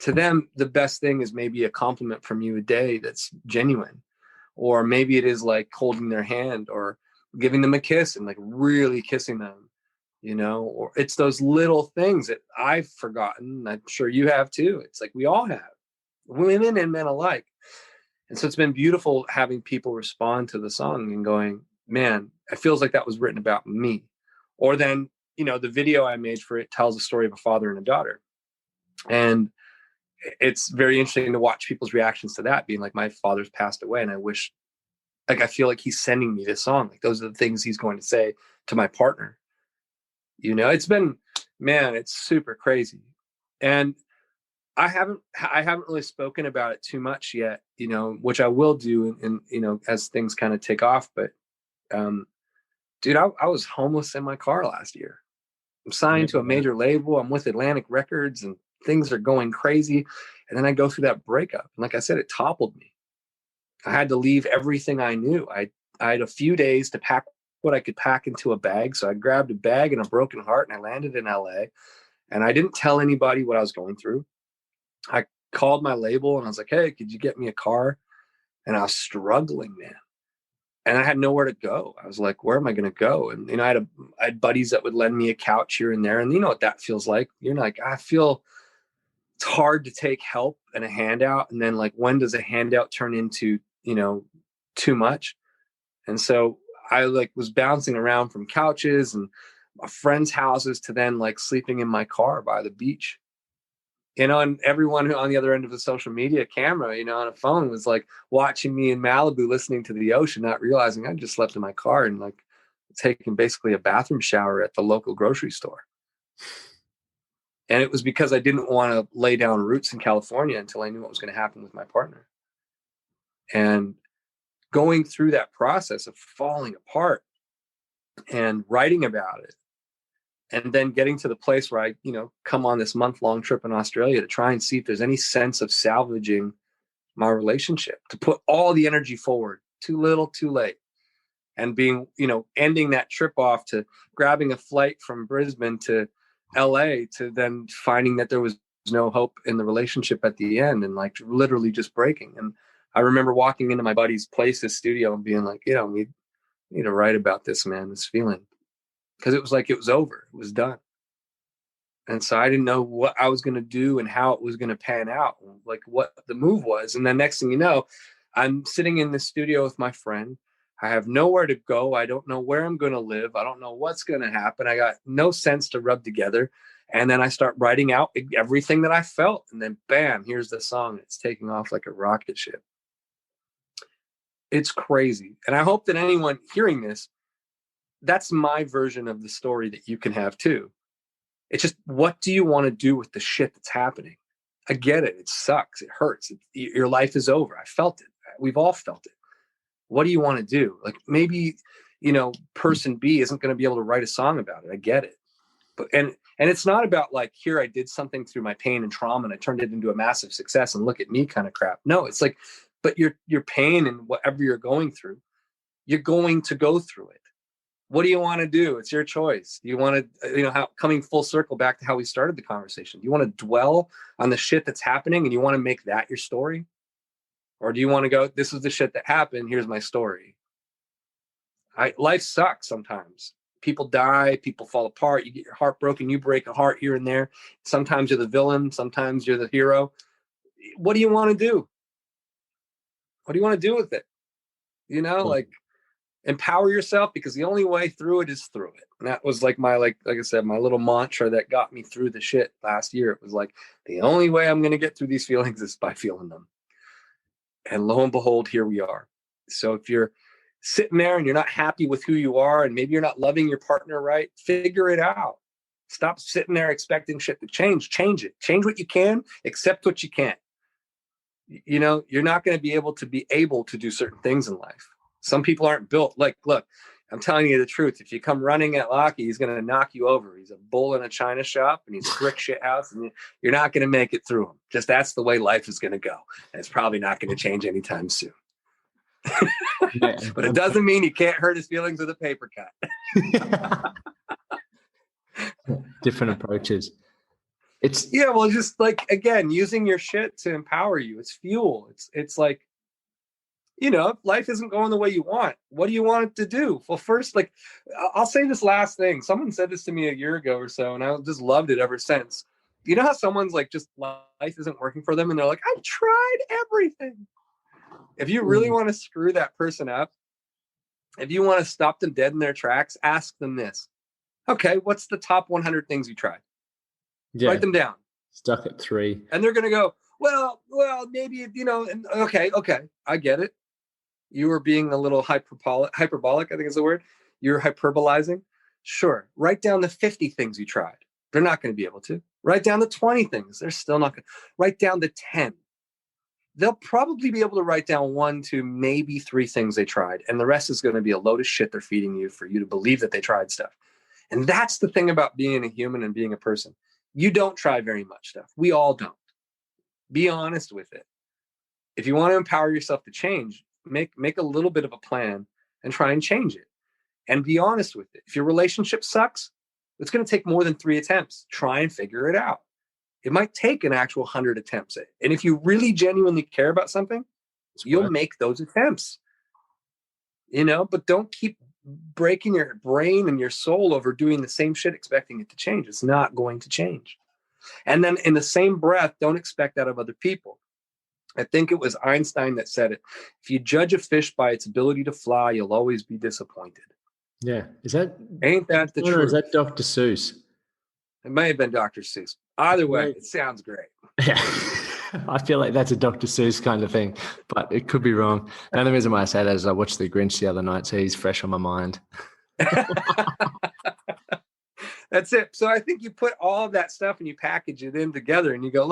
To them, the best thing is maybe a compliment from you a day that's genuine. Or maybe it is holding their hand or giving them a kiss and really kissing them, or it's those little things that I've forgotten. I'm sure you have too. It's we all have, women and men alike. And so it's been beautiful having people respond to the song and going, man, it feels like that was written about me. Or then, the video I made for it tells a story of a father and a daughter. And it's very interesting to watch people's reactions to that, being my father's passed away and I wish, I feel like he's sending me this song. Those are the things he's going to say to my partner. It's been, man, it's super crazy. And I haven't really spoken about it too much yet, which I will do in as things kind of take off. But, dude, I was homeless in my car last year. I'm signed to a major label. I'm with Atlantic Records and things are going crazy. And then I go through that breakup. And like I said, it toppled me. I had to leave everything I knew. I had a few days to pack what I could pack into a bag. So I grabbed a bag and a broken heart and I landed in LA. And I didn't tell anybody what I was going through. I called my label and I was like, hey, could you get me a car? And I was struggling, man. And I had nowhere to go. I was like, where am I going to go? And, I had buddies that would lend me a couch here and there. And you know what that feels like? You're like, I feel it's hard to take help and a handout. And then like, when does a handout turn into, too much? And so I like was bouncing around from couches and friends' houses to then like sleeping in my car by the beach. And everyone who on the other end of the social media camera, on a phone was like watching me in Malibu, listening to the ocean, not realizing I just slept in my car and like taking basically a bathroom shower at the local grocery store. And it was because I didn't want to lay down roots in California until I knew what was going to happen with my partner. And going through that process of falling apart and writing about it, and then getting to the place where I, come on this month-long trip in Australia to try and see if there's any sense of salvaging my relationship, to put all the energy forward, too little, too late. And being, ending that trip off to grabbing a flight from Brisbane to LA, to then finding that there was no hope in the relationship at the end, and like literally just breaking. And I remember walking into my buddy's place, his studio, and being like, we need to write about this, man, this feeling. Because it was like it was over. It was done. And so I didn't know what I was going to do and how it was going to pan out, like what the move was. And then next thing you know, I'm sitting in the studio with my friend. I have nowhere to go. I don't know where I'm going to live. I don't know what's going to happen. I got no sense to rub together. And then I start writing out everything that I felt. And then bam, here's the song. It's taking off like a rocket ship. It's crazy. And I hope that anyone hearing this, that's my version of the story that you can have too. It's just, what do you want to do with the shit that's happening? I get it. It sucks. It hurts. Your life is over. I felt it. We've all felt it. What do you want to do? Like maybe, person B isn't going to be able to write a song about it. I get it. But, and it's not about like, here, I did something through my pain and trauma and I turned it into a massive success and look at me kind of crap. No, it's like, but your pain and whatever you're going through, you're going to go through it. What do you want to do? It's your choice. You want to, how coming full circle back to how we started the conversation. Do you want to dwell on the shit that's happening and you want to make that your story? Or do you want to go, this is the shit that happened. Here's my story. Life sucks sometimes. People die, people fall apart. You get your heart broken. You break a heart here and there. Sometimes you're the villain. Sometimes you're the hero. What do you want to do? What do you want to do with it? Like, empower yourself, because the only way through it is through it. And that was like my, like I said, my little mantra that got me through the shit last year. It was like, the only way I'm going to get through these feelings is by feeling them. And lo and behold, here we are. So if you're sitting there and you're not happy with who you are, and maybe you're not loving your partner right, figure it out. Stop sitting there expecting shit to change. Change it. Change what you can, accept what you can't. You're not going to be able to do certain things in life. Some people aren't built. Like, look, I'm telling you the truth. If you come running at Lachie, he's going to knock you over. He's a bull in a china shop and he's a brick shit house, and you're not going to make it through him. Just that's the way life is going to go. And it's probably not going to change anytime soon. But it doesn't mean you can't hurt his feelings with a paper cut. Different approaches. Just like, again, using your shit to empower you. It's fuel. It's like, if life isn't going the way you want, what do you want it to do? Well, first, like, I'll say this last thing. Someone said this to me a year ago or so, and I just loved it ever since. You know how someone's like, just life isn't working for them, and they're like, I've tried everything. If you really want to screw that person up, if you want to stop them dead in their tracks, ask them this. Okay, what's the top 100 things you tried? Yeah. Write them down. Stuck at 3. And they're going to go, well, maybe, okay, I get it. You were being a little hyperbolic, I think is the word. You're hyperbolizing. Sure. Write down the 50 things you tried. They're not going to be able to. Write down the 20 things. They're still not going to. Write down the 10. They'll probably be able to write down 1 to maybe 3 things they tried. And the rest is going to be a load of shit they're feeding you for you to believe that they tried stuff. And that's the thing about being a human and being a person. You don't try very much stuff. We all don't. Be honest with it. If you want to empower yourself to change, make a little bit of a plan and try and change it. And be honest with it. If your relationship sucks, it's going to take more than 3 attempts. Try and figure it out. It might take an actual 100 attempts. And if you really genuinely care about something, you'll make those attempts, but don't keep breaking your brain and your soul over doing the same shit, expecting it to change. It's not going to change. And then in the same breath, don't expect that of other people. I think it was Einstein that said it. If you judge a fish by its ability to fly, you'll always be disappointed. Yeah. Ain't that the truth? Or is that Dr. Seuss? It may have been Dr. Seuss. Either way, it sounds great. Yeah. I feel like that's a Dr. Seuss kind of thing, but it could be wrong. The only reason why I say that is I watched The Grinch the other night, so he's fresh on my mind. That's it. So I think you put all of that stuff and you package it in together and you go,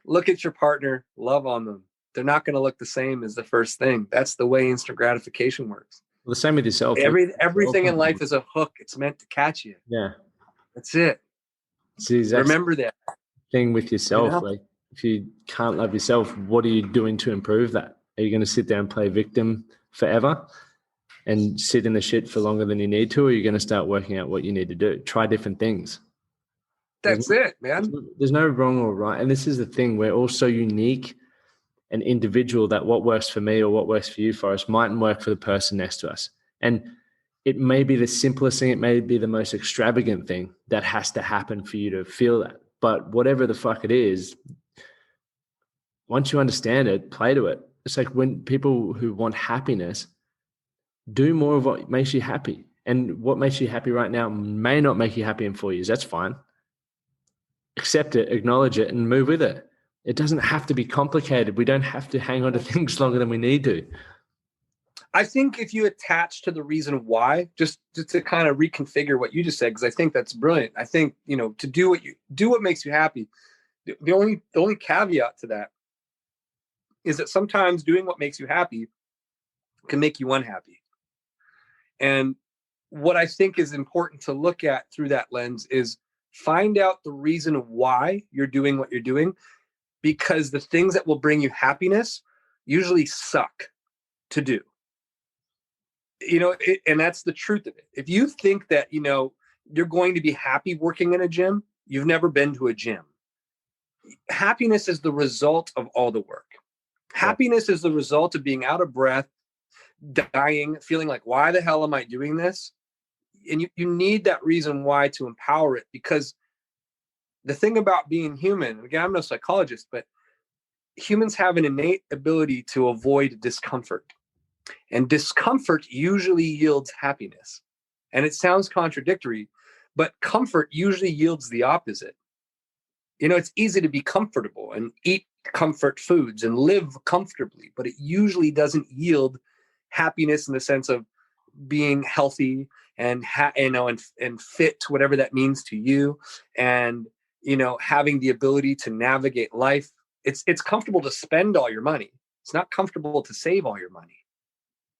look at your partner, love on them. They're not going to look the same as the first thing. That's the way instant gratification works. Well, the same with yourself. Everything in life is a hook. It's meant to catch you. Yeah. That's it. Remember that thing with yourself. Like, if you can't love yourself, what are you doing to improve that? Are you going to sit there and play victim forever and sit in the shit for longer than you need to? Or are you going to start working out what you need to do? Try different things. That's it, man. There's no wrong or right. And this is the thing. We're all so unique and individual that what works for me or what works for you, Forrest, mightn't work for the person next to us. And it may be the simplest thing. It may be the most extravagant thing that has to happen for you to feel that. But whatever the fuck it is, once you understand it, play to it. It's like when people who want happiness do more of what makes you happy. And what makes you happy right now may not make you happy in 4 years. That's fine. Accept it, acknowledge it, and move with it. It doesn't have to be complicated. We don't have to hang on to things longer than we need to. I think if you attach to the reason why, just to kind of reconfigure what you just said, because I think that's brilliant. I think, to do what makes you happy. The only caveat to that is that sometimes doing what makes you happy can make you unhappy. And what I think is important to look at through that lens is find out the reason why you're doing what you're doing, because the things that will bring you happiness usually suck to do. And that's the truth of it. If you think that, you're going to be happy working in a gym, you've never been to a gym. Happiness is the result of all the work. Happiness is the result of being out of breath, dying, feeling like, why the hell am I doing this? And you need that reason why to empower it, because the thing about being human, again, I'm no psychologist, but humans have an innate ability to avoid discomfort. And discomfort usually yields happiness. And it sounds contradictory, but comfort usually yields the opposite. It's easy to be comfortable and eat comfort foods and live comfortably, but it usually doesn't yield happiness in the sense of being healthy and and fit, whatever that means to you, and having the ability to navigate life. It's comfortable to spend all your money. It's not comfortable to save all your money.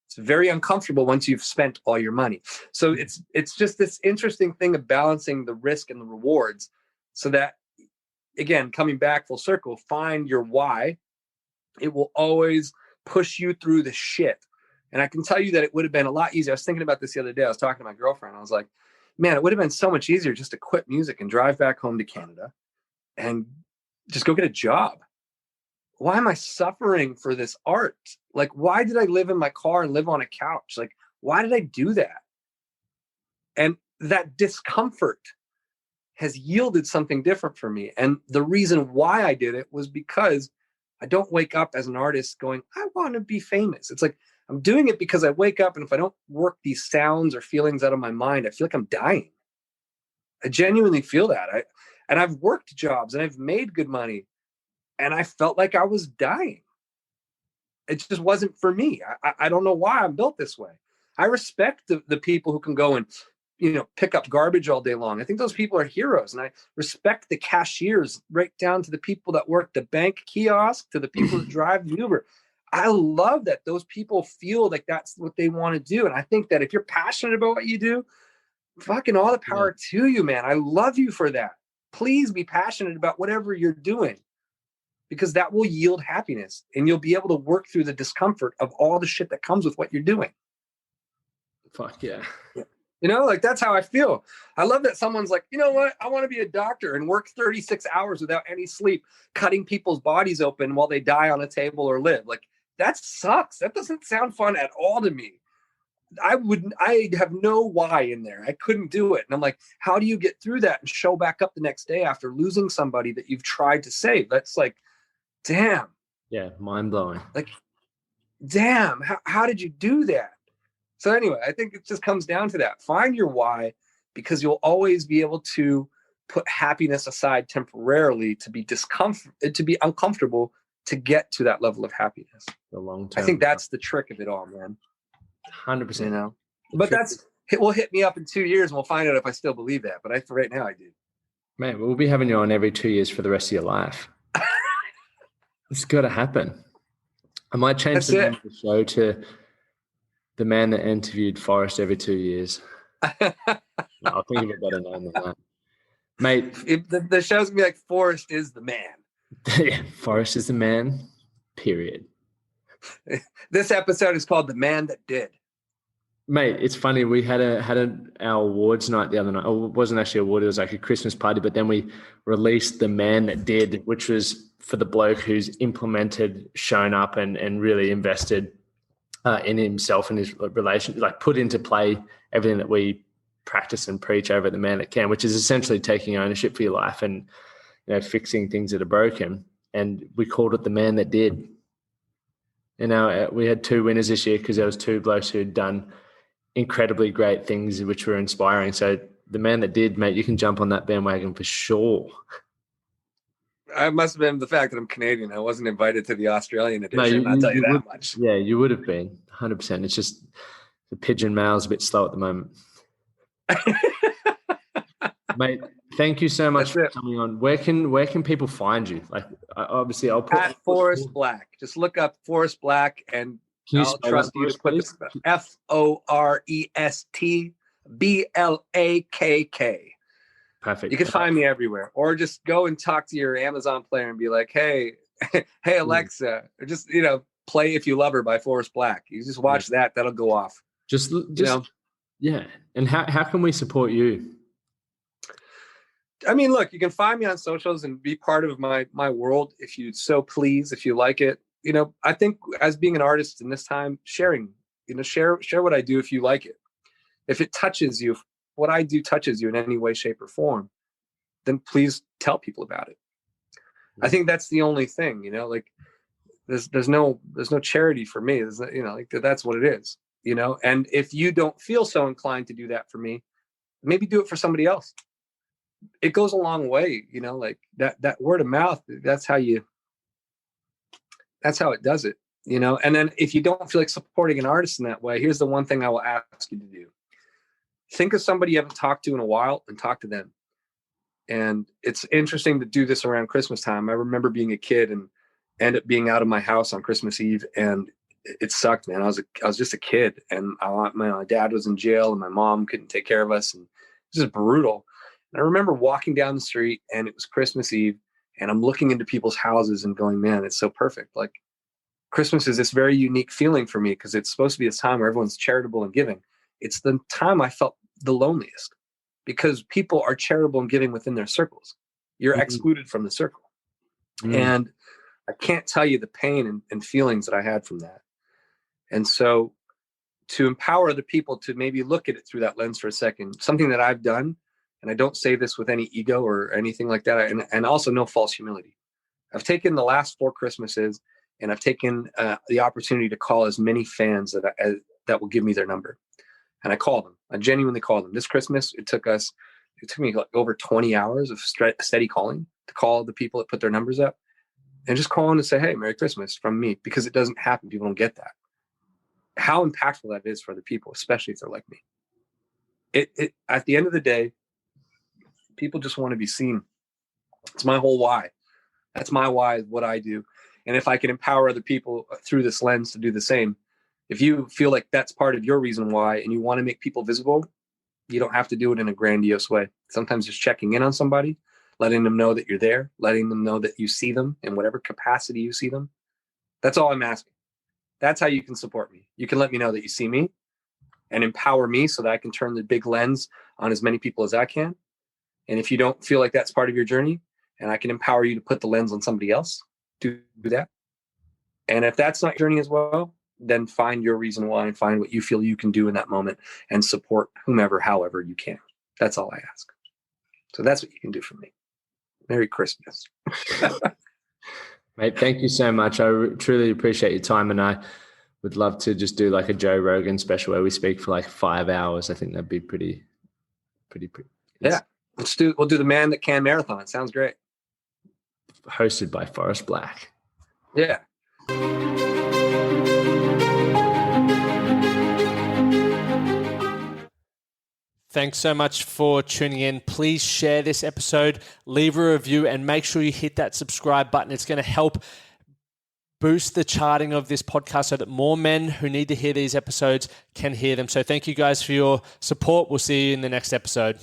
It's very uncomfortable once you've spent all your money. So it's just this interesting thing of balancing the risk and the rewards, so that, again, coming back full circle, find your why. It will always push you through the shit. And I can tell you that it would have been a lot easier. I was thinking about this the other day. I was talking to my girlfriend. I was like, man, it would have been so much easier just to quit music and drive back home to Canada and just go get a job. Why am I suffering for this art? Like, why did I live in my car and live on a couch? Like, why did I do that? And that discomfort has yielded something different for me. And the reason why I did it was because I don't wake up as an artist going, I want to be famous. It's like, I'm doing it because I wake up, and if I don't work these sounds or feelings out of my mind, I feel like I'm dying. I genuinely feel that. And I've worked jobs and I've made good money, and I felt like I was dying. It just wasn't for me. I don't know why I'm built this way. I respect the people who can go and, pick up garbage all day long. I think those people are heroes. And I respect the cashiers, right down to the people that work the bank kiosk, to the people that drive the Uber. I love that those people feel like that's what they want to do. And I think that if you're passionate about what you do, fucking all the power to you, man. I love you for that. Please be passionate about whatever you're doing, because that will yield happiness, and you'll be able to work through the discomfort of all the shit that comes with what you're doing. Fuck yeah. You know, like that's how I feel. I love that someone's like, you know what? I want to be a doctor and work 36 hours without any sleep, cutting people's bodies open while they die on a table or live. Like that sucks. That doesn't sound fun at all to me. I have no why in there. I couldn't do it. And I'm like, how do you get through that and show back up the next day after losing somebody that you've tried to save? That's like, damn. Yeah. Mind blowing. Like, damn, how did you do that? So anyway, I think it just comes down to that. Find your why, because you'll always be able to put happiness aside temporarily to be uncomfortable to get to that level of happiness. The long term. I think that's the trick of it all, man. 100%. You know, but will hit me up in 2 years and we'll find out if I still believe that. But for right now, I do. Man, we'll be having you on every 2 years for the rest of your life. It's got to happen. I might change the name of the show to The Man That Interviewed Forrest every 2 years. I'll think of a better name than that. Mate. The show's going to be like, Forrest is the man. Yeah, Forrest is the man, period. This episode is called The Man That Did. Mate, it's funny. We had our awards night the other night. Oh, it wasn't actually an award. It was like a Christmas party. But then we released The Man That Did, which was for the bloke who's implemented, shown up and really invested in himself and his relation, like put into play everything that we practice and preach over at The Man That Can, which is essentially taking ownership for your life and, you know, fixing things that are broken. And we called it The Man That Did. And now we had 2 winners this year because there was 2 blokes who had done incredibly great things which were inspiring. So The Man That Did, mate, you can jump on that bandwagon for sure. I must have been the fact that I'm Canadian. I wasn't invited to the Australian edition. I'll tell you that much. Yeah, you would have been 100%. It's just the pigeon mail's a bit slow at the moment. Mate, thank you so much for coming on. Where can people find you? Like, obviously, I'll put at Forrest Blakk. Just look up Forrest Blakk, and I'll trust you to put this ForestBlakk. Perfect. You can find me everywhere, or just go and talk to your Amazon player and be like, "Hey, hey Alexa," or just play "If You Love Her" by Forrest Blakk. You just watch that; that'll go off. Just yeah. And how can we support you? I mean, look, you can find me on socials and be part of my world if you so please, if you like it. I think as being an artist in this time, sharing, share what I do if you like it. If it touches you, if what I do touches you in any way, shape, or form, then please tell people about it. I think that's the only thing, like there's no charity for me. There's, that's what it is, and if you don't feel so inclined to do that for me, maybe do it for somebody else. It goes a long way, like that word of mouth. That's how it does it, and then if you don't feel like supporting an artist in that way, here's the one thing I will ask you to do. Think of somebody you haven't talked to in a while and talk to them. And it's interesting to do this around Christmas time. I remember being a kid and end up being out of my house on Christmas Eve, and it sucked, man. I was just a kid, and my dad was in jail, and my mom couldn't take care of us, and it was just brutal. And I remember walking down the street, and it was Christmas Eve, and I'm looking into people's houses and going, man, it's so perfect. Like Christmas is this very unique feeling for me because it's supposed to be this time where everyone's charitable and giving. It's the time I felt the loneliest because people are charitable and giving within their circles. You're excluded from the circle. And I can't tell you the pain and feelings that I had from that. And so to empower other people to maybe look at it through that lens for a second, something that I've done, and I don't say this with any ego or anything like that, and also no false humility. I've taken the last 4 Christmases and I've taken the opportunity to call as many fans that will give me their number. And I call them. I genuinely call them. This Christmas, it took me like over 20 hours of steady calling to call the people that put their numbers up and just call in and say, hey, Merry Christmas from me, because it doesn't happen. People don't get that. How impactful that is for other people, especially if they're like me. It at the end of the day, people just want to be seen. It's my whole why. That's my why, what I do. And if I can empower other people through this lens to do the same, if you feel like that's part of your reason why and you want to make people visible, you don't have to do it in a grandiose way. Sometimes just checking in on somebody, letting them know that you're there, letting them know that you see them in whatever capacity you see them. That's all I'm asking. That's how you can support me. You can let me know that you see me and empower me so that I can turn the big lens on as many people as I can. And if you don't feel like that's part of your journey, and I can empower you to put the lens on somebody else, do that. And if that's not your journey as well, then find your reason why and find what you feel you can do in that moment and support whomever, however you can. That's all I ask. So that's what you can do for me. Merry Christmas. Mate, thank you so much. I truly appreciate your time, and I would love to just do like a Joe Rogan special where we speak for like 5 hours. I think that'd be pretty. Yeah. We'll do the Man That Can Marathon. Sounds great. Hosted by Forrest Blakk. Yeah. Thanks so much for tuning in. Please share this episode, leave a review, and make sure you hit that subscribe button. It's going to help boost the charting of this podcast so that more men who need to hear these episodes can hear them. So thank you guys for your support. We'll see you in the next episode.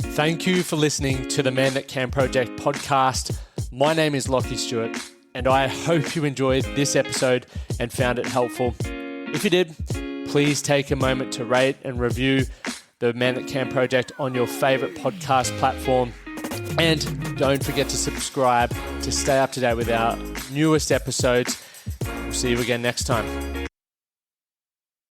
Thank you for listening to the Man That Can Project podcast. My name is Lachie Stuart, and I hope you enjoyed this episode and found it helpful. If you did, please take a moment to rate and review the Man That Can Project on your favorite podcast platform. And don't forget to subscribe to stay up to date with our newest episodes. We'll see you again next time.